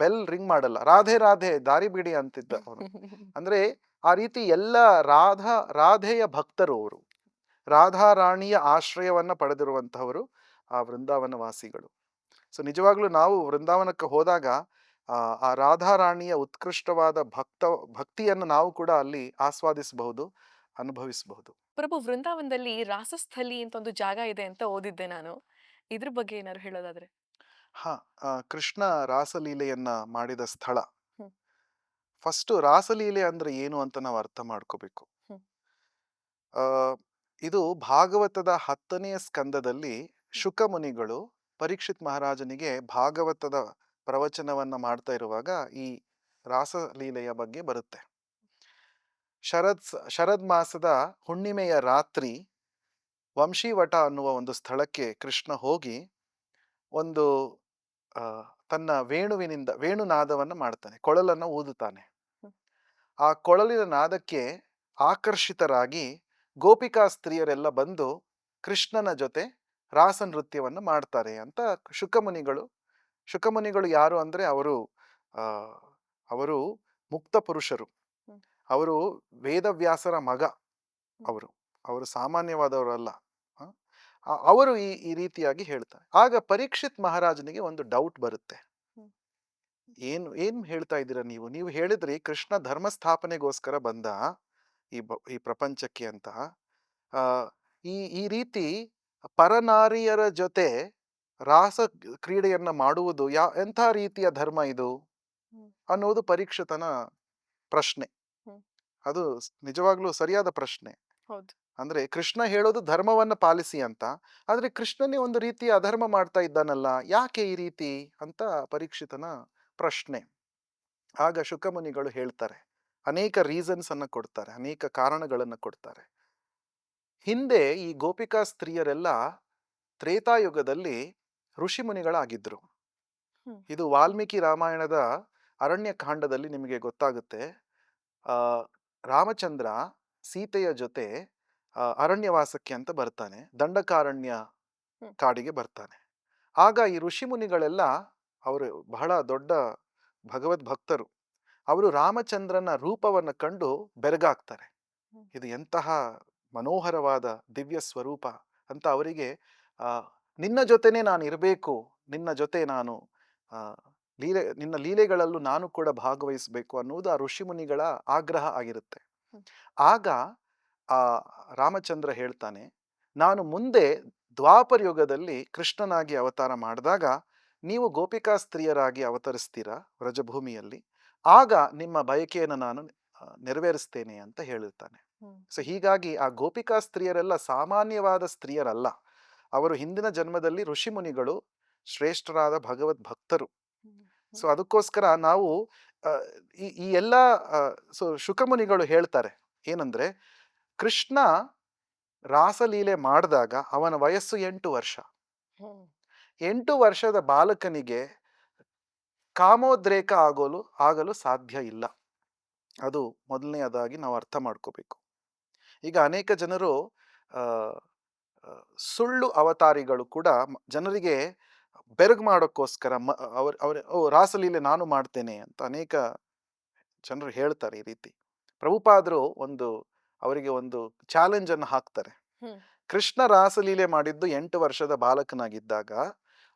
ಬೆಲ್ ರಿಂಗ್ ಮಾಡಲ್ಲ, ರಾಧೆ ರಾಧೆ ದಾರಿ ಬಿಡಿ ಅಂತಿದ್ದ ಅವನು. ಅಂದ್ರೆ ಆ ರೀತಿ ಎಲ್ಲ ರಾಧೆಯ ಭಕ್ತರು ಅವರು, ರಾಧಾರಾಣಿಯ ಆಶ್ರಯವನ್ನ ಪಡೆದಿರುವಂತಹವರು ಆ ವೃಂದಾವನ ವಾಸಿಗಳು. ಸೊ ನಿಜವಾಗ್ಲೂ ನಾವು ವೃಂದಾವನಕ್ಕೆ ಹೋದಾಗ ಆ ರಾಧಾರಾಣಿಯ ಉತ್ಕೃಷ್ಟವಾದ ಭಕ್ತಿಯನ್ನು ನಾವು ಕೂಡ ಅಲ್ಲಿ ಆಸ್ವಾದಿಸಬಹುದು, ಅನುಭವಿಸಬಹುದು. ಪ್ರಭು, ವೃಂದಾವನದಲ್ಲಿ ರಾಸಸ್ಥಲಿ ಅಂತ ಒಂದು ಜಾಗ ಇದೆ ಅಂತ ಓದಿದ್ದೆ ನಾನು. ಇದ್ರ ಬಗ್ಗೆ ಏನಾದ್ರು ಹೇಳೋದಾದ್ರೆ? ಹಾ, ಕೃಷ್ಣ ರಾಸಲೀಲೆಯನ್ನ ಮಾಡಿದ ಸ್ಥಳ. ಹ್ಮ್. ಫಸ್ಟ್ ರಾಸಲೀಲೆ ಅಂದ್ರೆ ಏನು ಅಂತ ನಾವು ಅರ್ಥ ಮಾಡ್ಕೋಬೇಕು. ಹ್ಮ್. ಆ ಇದು ಭಾಗವತದ 10ನೇ ಸ್ಕಂದದಲ್ಲಿ ಶುಕ ಮುನಿಗಳು ಪರೀಕ್ಷಿತ್ ಮಹಾರಾಜನಿಗೆ ಭಾಗವತದ ಪ್ರವಚನವನ್ನ ಮಾಡ್ತಾ ಇರುವಾಗ ಈ ರಾಸಲೀಲೆಯ ಬಗ್ಗೆ ಬರುತ್ತೆ. ಶರದ್ ಮಾಸದ ಹುಣ್ಣಿಮೆಯ ರಾತ್ರಿ ವಂಶೀವಟ ಅನ್ನುವ ಒಂದು ಸ್ಥಳಕ್ಕೆ ಕೃಷ್ಣ ಹೋಗಿ ಒಂದು ಆ, ತನ್ನ ವೇಣುನಾದವನ್ನು ಮಾಡ್ತಾನೆ, ಕೊಳಲನ್ನು ಊದುತ್ತಾನೆ. ಹ್ಮ್. ಆ ಕೊಳಲಿನ ನಾದಕ್ಕೆ ಆಕರ್ಷಿತರಾಗಿ ಗೋಪಿಕಾ ಸ್ತ್ರೀಯರೆಲ್ಲ ಬಂದು ಕೃಷ್ಣನ ಜೊತೆ ರಾಸ ನೃತ್ಯವನ್ನು ಮಾಡ್ತಾರೆ ಅಂತ ಶುಕಮುನಿಗಳು ಯಾರು ಅಂದ್ರೆ ಆ, ಅವರು ಮುಕ್ತ ಪುರುಷರು. ಹ್ಮ್. ಅವರು ವೇದವ್ಯಾಸರ ಮಗ. ಹ್ಮ್. ಅವರು ಸಾಮಾನ್ಯವಾದವರಲ್ಲ. ಆ, ಅವರು ಈ ರೀತಿಯಾಗಿ ಹೇಳ್ತಾರೆ. ಆಗ ಪರೀಕ್ಷಿತ್ ಮಹಾರಾಜನಿಗೆ ಒಂದು ಡೌಟ್ ಬರುತ್ತೆ. ಹ್ಮ್. ಏನ್ ಹೇಳ್ತಾ ಇದ್ದೀರಾ ನೀವು? ನೀವು ಹೇಳಿದ್ರಿ ಕೃಷ್ಣ ಧರ್ಮ ಸ್ಥಾಪನೆಗೋಸ್ಕರ ಬಂದ ಈ ಪ್ರಪಂಚಕ್ಕೆ ಅಂತ. ಆ ಈ ರೀತಿ ಪರನಾರಿಯರ ಜೊತೆ ರಾಸ ಕ್ರೀಡೆಯನ್ನ ಮಾಡುವುದು ಎಂಥ ರೀತಿಯ ಧರ್ಮ ಇದು ಹ್ಮ್. ಅನ್ನುವುದು ಪರೀಕ್ಷಿತನ ಪ್ರಶ್ನೆ. ಹ್ಮ್. ಅದು ನಿಜವಾಗ್ಲೂ ಸರಿಯಾದ ಪ್ರಶ್ನೆ. ಹೌದು. ಅಂದ್ರೆ ಕೃಷ್ಣ ಹೇಳೋದು ಧರ್ಮವನ್ನ ಪಾಲಿಸಿ ಅಂತ, ಆದ್ರೆ ಕೃಷ್ಣನೇ ಒಂದು ರೀತಿಯ ಅಧರ್ಮ ಮಾಡ್ತಾ ಇದ್ದಾನಲ್ಲ, ಯಾಕೆ ಈ ರೀತಿ ಅಂತ ಪರೀಕ್ಷಿತನ ಪ್ರಶ್ನೆ. ಆಗ ಶುಕಮುನಿಗಳು ಹೇಳ್ತಾರೆ, ಅನೇಕ ರೀಸನ್ಸ್ ಅನ್ನ ಕೊಡ್ತಾರೆ, ಅನೇಕ ಕಾರಣಗಳನ್ನ ಕೊಡ್ತಾರೆ. ಹಿಂದೆ ಈ ಗೋಪಿಕಾ ಸ್ತ್ರೀಯರೆಲ್ಲ ತ್ರೇತಾಯುಗದಲ್ಲಿ ಋಷಿ ಮುನಿಗಳಾಗಿದ್ರು. ಹ್ಮ್. ಇದು ವಾಲ್ಮೀಕಿ ರಾಮಾಯಣದ ಅರಣ್ಯ ಕಾಂಡದಲ್ಲಿ ನಿಮಗೆ ಗೊತ್ತಾಗುತ್ತೆ. ಆ ರಾಮಚಂದ್ರ ಸೀತೆಯ ಜೊತೆ ಅರಣ್ಯವಾಸಕ್ಕೆ ಅಂತ ಬರ್ತಾನೆ, ದಂಡಕಾರಣ್ಯ ಹ್ಮ್. ಕಾಡಿಗೆ ಬರ್ತಾನೆ. ಆಗ ಈ ಋಷಿ ಮುನಿಗಳೆಲ್ಲ, ಅವರು ಬಹಳ ದೊಡ್ಡ ಭಗವದ್ ಭಕ್ತರು, ಅವರು ರಾಮಚಂದ್ರನ ರೂಪವನ್ನು ಕಂಡು ಬೆರಗಾಗ್ತಾರೆ. ಹ್ಮ್. ಇದು ಎಂತಹ ಮನೋಹರವಾದ ದಿವ್ಯ ಸ್ವರೂಪ ಅಂತ ಅವರಿಗೆ. ಆ ನಿನ್ನ ಜೊತೆನೆ ನಾನು ಇರಬೇಕು, ನಿನ್ನ ಜೊತೆ ನಾನು ನಿನ್ನ ಲೀಲೆಗಳಲ್ಲೂ ನಾನು ಕೂಡ ಭಾಗವಹಿಸಬೇಕು ಅನ್ನುವುದು ಆ ಋಷಿ ಮುನಿಗಳ ಆಗ್ರಹ ಆಗಿರುತ್ತೆ. ಹ್ಮ್. ಆಗ ಆ ರಾಮಚಂದ್ರ ಹೇಳ್ತಾನೆ, ನಾನು ಮುಂದೆ ದ್ವಾಪರ ಯುಗದಲ್ಲಿ ಕೃಷ್ಣನಾಗಿ ಅವತಾರ ಮಾಡಿದಾಗ ನೀವು ಗೋಪಿಕಾ ಸ್ತ್ರೀಯರಾಗಿ ಅವತರಿಸ್ತೀರಾ ವ್ರಜಭೂಮಿಯಲ್ಲಿ, ಆಗ ನಿಮ್ಮ ಬಯಕೆಯನ್ನು ನಾನು ನೆರವೇರಿಸ್ತೇನೆ ಅಂತ ಹೇಳಿರ್ತಾನೆ. ಹ್ಮ್. ಸೊ ಹೀಗಾಗಿ ಆ ಗೋಪಿಕಾ ಸ್ತ್ರೀಯರೆಲ್ಲ ಸಾಮಾನ್ಯವಾದ ಸ್ತ್ರೀಯರಲ್ಲ, ಅವರು ಹಿಂದಿನ ಜನ್ಮದಲ್ಲಿ ಋಷಿ ಮುನಿಗಳು, ಶ್ರೇಷ್ಠರಾದ ಭಗವದ್ ಭಕ್ತರು. ಹ್ಮ್. ಸೊ ಅದಕ್ಕೋಸ್ಕರ ನಾವು ಆ, ಈ ಎಲ್ಲ ಸೊ ಶುಕಮುನಿಗಳು ಹೇಳ್ತಾರೆ ಏನಂದ್ರೆ, ಕೃಷ್ಣ ರಾಸಲೀಲೆ ಮಾಡಿದಾಗ ಅವನ ವಯಸ್ಸು 8 ವರ್ಷ. ಹ್ಮ್. 8 ವರ್ಷದ ಬಾಲಕನಿಗೆ ಕಾಮೋದ್ರೇಕ ಆಗಲು ಸಾಧ್ಯ ಇಲ್ಲ. ಅದು ಮೊದಲನೆಯದಾಗಿ ನಾವು ಅರ್ಥ ಮಾಡ್ಕೋಬೇಕು. ಈಗ ಅನೇಕ ಜನರು ಆ, ಆ, ಸುಳ್ಳು ಅವತಾರಿಗಳು ಕೂಡ ಜನರಿಗೆ ಬೆರಗು ಮಾಡೋಕ್ಕೋಸ್ಕರ ರಾಸಲೀಲೆ ನಾನು ಮಾಡ್ತೇನೆ ಅಂತ ಅನೇಕ ಜನರು ಹೇಳ್ತಾರೆ. ಈ ರೀತಿ ಪ್ರಭುಪಾದರು ಅವರಿಗೆ ಒಂದು ಚಾಲೆಂಜ್ ಅನ್ನು ಹಾಕ್ತಾರೆ. ಹ್ಮ್. ಕೃಷ್ಣ ರಾಸಲೀಲೆ ಮಾಡಿದ್ದು 8 ವರ್ಷದ ಬಾಲಕನಾಗಿದ್ದಾಗ,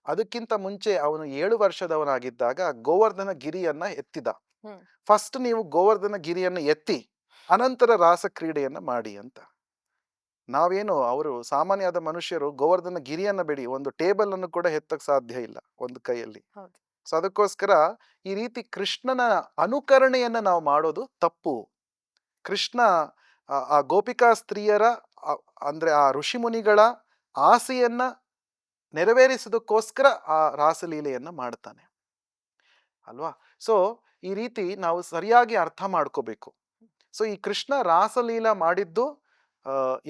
ಅದಕ್ಕಿಂತ ಮುಂಚೆ ಅವನು 7 ವರ್ಷದವನಾಗಿದ್ದಾಗ ಗೋವರ್ಧನ ಗಿರಿಯನ್ನ ಎತ್ತಿದ. ಹ್ಮ್. ಫಸ್ಟ್ ನೀವು ಗೋವರ್ಧನ ಗಿರಿಯನ್ನು ಎತ್ತಿ ಅನಂತರ ರಾಸ ಕ್ರೀಡೆಯನ್ನ ಮಾಡಿ ಅಂತ. ನಾವೇನು ಅವರು ಸಾಮಾನ್ಯವಾದ ಮನುಷ್ಯರು ಗೋವರ್ಧನ ಗಿರಿಯನ್ನ ಬಿಡಿ ಒಂದು ಟೇಬಲ್ ಅನ್ನು ಕೂಡ ಎತ್ತಕ್ ಸಾಧ್ಯ ಇಲ್ಲ ಒಂದು ಕೈಯಲ್ಲಿ. ಹೌದು. ಸೊ ಅದಕ್ಕೋಸ್ಕರ ಈ ರೀತಿ ಕೃಷ್ಣನ ಅನುಕರಣೆಯನ್ನ ನಾವು ಮಾಡೋದು ತಪ್ಪು. ಕೃಷ್ಣ ಆ ಗೋಪಿಕಾ ಸ್ತ್ರೀಯರ ಅಂದ್ರೆ ಆ ಋಷಿಮುನಿಗಳ ಆಸೆಯನ್ನ ನೆರವೇರಿಸೋದಕ್ಕೋಸ್ಕರ ಆ ರಾಸಲೀಲೆಯನ್ನ ಮಾಡ್ತಾನೆ ಅಲ್ವಾ. ಸೊ ಈ ರೀತಿ ನಾವು ಸರಿಯಾಗಿ ಅರ್ಥ ಮಾಡ್ಕೋಬೇಕು. ಸೊ ಈ ಕೃಷ್ಣ ರಾಸಲೀಲಾ ಮಾಡಿದ್ದು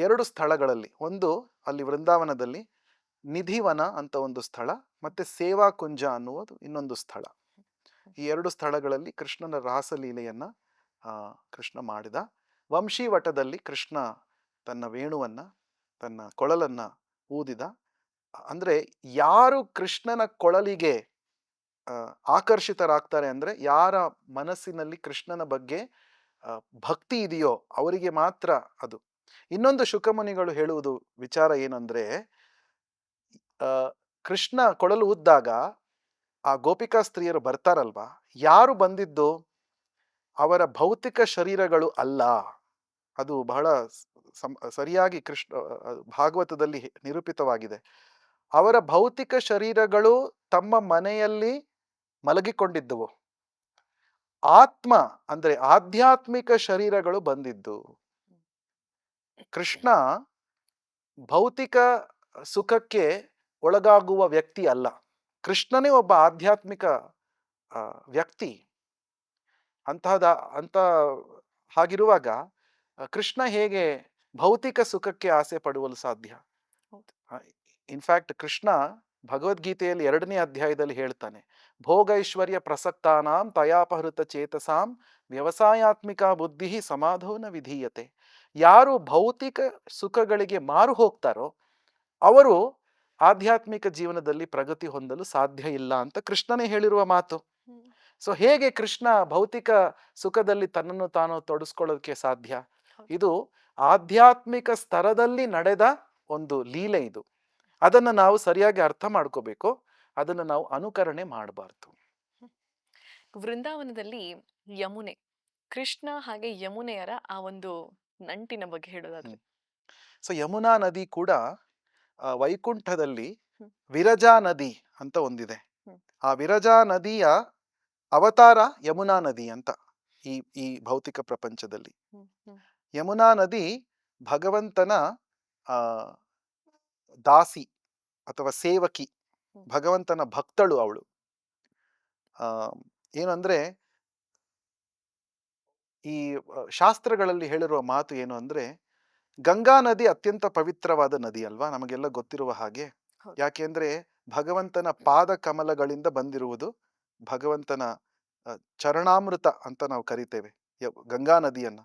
2 ಸ್ಥಳಗಳಲ್ಲಿ, ಒಂದು ಅಲ್ಲಿ ವೃಂದಾವನದಲ್ಲಿ ನಿಧಿವನ ಅಂತ ಒಂದು ಸ್ಥಳ, ಮತ್ತೆ ಸೇವಾ ಕುಂಜ ಅನ್ನುವುದು ಇನ್ನೊಂದು ಸ್ಥಳ. ಈ 2 ಸ್ಥಳಗಳಲ್ಲಿ ಕೃಷ್ಣನ ರಾಸಲೀಲೆಯನ್ನ ಕೃಷ್ಣ ಮಾಡಿದ. ವಂಶೀವಟದಲ್ಲಿ ಕೃಷ್ಣ ತನ್ನ ವೇಣುವನ್ನ ತನ್ನ ಕೊಳಲನ್ನ ಊದಿದ. ಅಂದ್ರೆ ಯಾರು ಕೃಷ್ಣನ ಕೊಳಲಿಗೆ ಆಕರ್ಷಿತರಾಗ್ತಾರೆ ಅಂದ್ರೆ ಯಾರ ಮನಸ್ಸಿನಲ್ಲಿ ಕೃಷ್ಣನ ಬಗ್ಗೆ ಭಕ್ತಿ ಇದೆಯೋ ಅವರಿಗೆ ಮಾತ್ರ ಅದು. ಇನ್ನೊಂದು ಶುಕಮುನಿಗಳು ಹೇಳುವುದು ವಿಚಾರ ಏನಂದ್ರೆ ಕೃಷ್ಣ ಕೊಳಲು ಊದ್ದಾಗ ಆ ಗೋಪಿಕಾ ಸ್ತ್ರೀಯರು ಬರ್ತಾರಲ್ವಾ, ಯಾರು ಬಂದಿದ್ದು ಅವರ ಭೌತಿಕ ಶರೀರಗಳು ಅಲ್ಲ. ಅದು ಬಹಳ ಸರಿಯಾಗಿ ಕೃಷ್ಣ ಭಾಗವತದಲ್ಲಿ ನಿರೂಪಿತವಾಗಿದೆ. ಅವರ ಭೌತಿಕ ಶರೀರಗಳು ತಮ್ಮ ಮನೆಯಲ್ಲಿ ಮಲಗಿಕೊಂಡಿದ್ದವು. ಆತ್ಮ ಅಂದ್ರೆ ಆಧ್ಯಾತ್ಮಿಕ ಶರೀರಗಳು ಬಂದಿದ್ದು. ಕೃಷ್ಣ ಭೌತಿಕ ಸುಖಕ್ಕೆ ಒಳಗಾಗುವ ವ್ಯಕ್ತಿ ಅಲ್ಲ. ಕೃಷ್ಣನೇ ಒಬ್ಬ ಆಧ್ಯಾತ್ಮಿಕ ವ್ಯಕ್ತಿ. ಅಂತ ಹಾಗಿರುವಾಗ ಕೃಷ್ಣ ಹೇಗೆ ಭೌತಿಕ ಸುಖಕ್ಕೆ ಆಸೆ ಪಡುವಲು ಸಾಧ್ಯ? ಇನ್ಫ್ಯಾಕ್ಟ್ ಕೃಷ್ಣ ಭಗವದ್ಗೀತೆಯಲ್ಲಿ 2ನೇ ಅಧ್ಯಾಯದಲ್ಲಿ ಹೇಳ್ತಾನೆ, ಭೋಗೈಶ್ವರ್ಯ ಪ್ರಸಕ್ತಾನಾಂ ತಯಾಪಹೃತ ಚೇತಸಾಂ ವ್ಯವಸಾಯಾತ್ಮಿಕ ಬುದ್ಧಿ ಸಮಾಧೋನ ವಿಧೀಯತೆ. ಯಾರು ಭೌತಿಕ ಸುಖಗಳಿಗೆ ಮಾರು ಹೋಗ್ತಾರೋ ಅವರು ಆಧ್ಯಾತ್ಮಿಕ ಜೀವನದಲ್ಲಿ ಪ್ರಗತಿ ಹೊಂದಲು ಸಾಧ್ಯ ಇಲ್ಲ ಅಂತ ಕೃಷ್ಣನೇ ಹೇಳಿರುವ ಮಾತು. ಸೊ ಹೇಗೆ ಕೃಷ್ಣ ಭೌತಿಕ ಸುಖದಲ್ಲಿ ತನ್ನನ್ನು ತಾನು ತೊಡಸ್ಕೊಳ್ಳೋದಕ್ಕೆ ಸಾಧ್ಯ? ಇದು ಆಧ್ಯಾತ್ಮಿಕ ಸ್ತರದಲ್ಲಿ ನಡೆದ ಒಂದು ಲೀಲೆ. ಇದು ಅದನ್ನ ನಾವು ಸರಿಯಾಗಿ ಅರ್ಥ ಮಾಡ್ಕೋಬೇಕು. ಅದನ್ನ ನಾವು ಅನುಕರಣೆ ಮಾಡಬಾರ್ದು. ವೃಂದಾವನದಲ್ಲಿ ಯಮುನೆ, ಕೃಷ್ಣ ಹಾಗೆ ಯಮುನೆಯರ ಆ ಒಂದು ನಂಟಿನ ಬಗ್ಗೆ ಹೇಳೋದಾದ್ರೆ. ಸೊ ಯಮುನಾ ನದಿ ಕೂಡ ವೈಕುಂಠದಲ್ಲಿ ವಿರಜಾ ನದಿ ಅಂತ ಒಂದಿದೆ. ಆ ವಿರಜಾ ನದಿಯ ಅವತಾರ ಯಮುನಾ ನದಿ ಅಂತ ಈ ಭೌತಿಕ ಪ್ರಪಂಚದಲ್ಲಿ. ಯಮುನಾ ನದಿ ಭಗವಂತನ ದಾಸಿ ಅಥವಾ ಸೇವಕಿ, ಭಗವಂತನ ಭಕ್ತಳು ಅವಳು. ಏನಂದ್ರೆ ಈ ಶಾಸ್ತ್ರಗಳಲ್ಲಿ ಹೇಳಿರುವ ಮಾತು ಏನು ಅಂದ್ರೆ, ಗಂಗಾ ನದಿ ಅತ್ಯಂತ ಪವಿತ್ರವಾದ ನದಿ ಅಲ್ವಾ, ನಮಗೆಲ್ಲ ಗೊತ್ತಿರುವ ಹಾಗೆ. ಯಾಕೆಂದ್ರೆ ಭಗವಂತನ ಪಾದ ಕಮಲಗಳಿಂದ ಬಂದಿರುವುದು ಭಗವಂತನ ಚರಣಾಮೃತ ಅಂತ ನಾವು ಕರಿತೇವೆ ಗಂಗಾ ನದಿಯನ್ನ.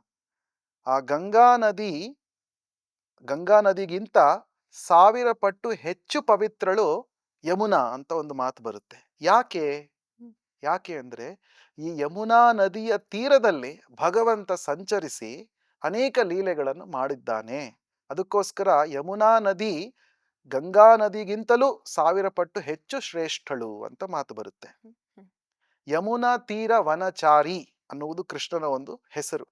ಆ ಗಂಗಾ ನದಿಗಿಂತ 1000 ಪಟ್ಟು ಹೆಚ್ಚು ಪವಿತ್ರಳು ಯಮುನಾ ಅಂತ ಒಂದು ಮಾತು ಬರುತ್ತೆ. ಯಾಕೆ ಅಂದ್ರೆ ಈ ಯಮುನಾ ನದಿಯ ತೀರದಲ್ಲಿ ಭಗವಂತ ಸಂಚರಿಸಿ ಅನೇಕ ಲೀಲೆಗಳನ್ನು ಮಾಡಿದ್ದಾನೆ. ಅದಕ್ಕೋಸ್ಕರ ಯಮುನಾ ನದಿ ಗಂಗಾ ನದಿಗಿಂತಲೂ 1000 ಪಟ್ಟು ಹೆಚ್ಚು ಶ್ರೇಷ್ಠಳು ಅಂತ ಮಾತು ಬರುತ್ತೆ. ಯಮುನಾ ತೀರ ವನಚಾರಿ ಅನ್ನುವುದು ಕೃಷ್ಣನ ಒಂದು ಹೆಸರು.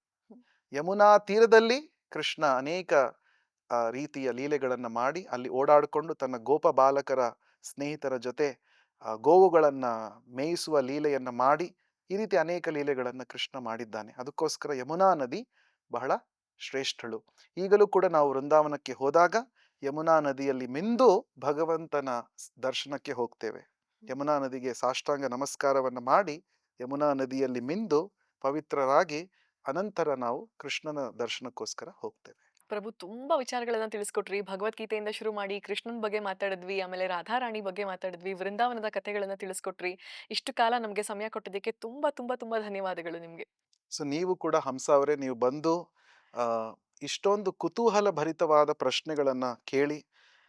ಯಮುನಾ ತೀರದಲ್ಲಿ ಕೃಷ್ಣ ಅನೇಕ ರೀತಿಯ ಲೀಲೆಗಳನ್ನು ಮಾಡಿ ಅಲ್ಲಿ ಓಡಾಡಿಕೊಂಡು ತನ್ನ ಗೋಪ ಬಾಲಕರ ಸ್ನೇಹಿತರ ಜೊತೆ ಗೋವುಗಳನ್ನ ಮೇಯಿಸುವ ಲೀಲೆಯನ್ನ ಮಾಡಿ ಈ ರೀತಿ ಅನೇಕ ಲೀಲೆಗಳನ್ನು ಕೃಷ್ಣ ಮಾಡಿದ್ದಾನೆ. ಅದಕ್ಕೋಸ್ಕರ ಯಮುನಾ ನದಿ ಬಹಳ ಶ್ರೇಷ್ಠಳು. ಈಗಲೂ ಕೂಡ ನಾವು ವೃಂದಾವನಕ್ಕೆ ಹೋದಾಗ ಯಮುನಾ ನದಿಯಲ್ಲಿ ಮಿಂದು ಭಗವಂತನ ದರ್ಶನಕ್ಕೆ ಹೋಗ್ತೇವೆ. ಯಮುನಾ ನದಿಗೆ ಸಾಷ್ಟಾಂಗ ನಮಸ್ಕಾರವನ್ನು ಮಾಡಿ ಯಮುನಾ ನದಿಯಲ್ಲಿ ಮಿಂದು ಪವಿತ್ರರಾಗಿ ಅನಂತರ ನಾವು ಕೃಷ್ಣನ ದರ್ಶನಕ್ಕೋಸ್ಕರ ಹೋಗ್ತೇವೆ. ಪ್ರಭು, ತುಂಬಾ ವಿಚಾರಗಳನ್ನ ತಿಳಿಸ್ಕೊಟ್ರಿ. ಭಗವದ್ಗೀತೆಯಿಂದ ಶುರು ಮಾಡಿ ಕೃಷ್ಣನ್ ಬಗ್ಗೆ ಮಾತಾಡಿದ್ವಿ, ಆಮೇಲೆ ರಾಧಾರಾಣಿ ಬಗ್ಗೆ ಮಾತಾಡಿದ್ವಿ, ವೃಂದಾವನದ ಕಥೆಗಳನ್ನ ತಿಳಿಸ್ಕೊಟ್ರಿ. ಇಷ್ಟು ಕಾಲ ನಮ್ಗೆ ಸಮಯ ಕೊಟ್ಟಿದ್ದಕ್ಕೆ ತುಂಬಾ ತುಂಬಾ ತುಂಬಾ ಧನ್ಯವಾದಗಳು ನಿಮ್ಗೆ. ಸೊ ನೀವು ಕೂಡ ಹಂಸ ಅವರೇ, ನೀವು ಬಂದು ಇಷ್ಟೊಂದು ಕುತೂಹಲ ಭರಿತವಾದ ಪ್ರಶ್ನೆಗಳನ್ನ ಕೇಳಿ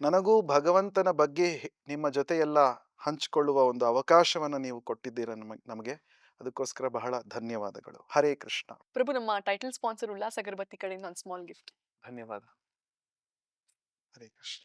ನನಗೂ ಭಗವಂತನ ಬಗ್ಗೆ ನಿಮ್ಮ ಜೊತೆ ಎಲ್ಲ ಹಂಚಿಕೊಳ್ಳುವ ಒಂದು ಅವಕಾಶವನ್ನು ನೀವು ಕೊಟ್ಟಿದ್ದೀರ ನಮಗೆ. ಅದಕ್ಕೋಸ್ಕರ ಬಹಳ ಧನ್ಯವಾದಗಳು. ಹರೇ ಕೃಷ್ಣ. ಪ್ರಭು, ನಮ್ಮ ಟೈಟಲ್ ಸ್ಪಾನ್ಸರ್ ಉಲ್ಲಾಸ್ ಅಗರಬತ್ತಿ ಕಡೆಯಿಂದ ಒಂದು ಸ್ಮಾಲ್ ಗಿಫ್ಟ್. ಧನ್ಯವಾದ. ಹರೇ ಕೃಷ್ಣ.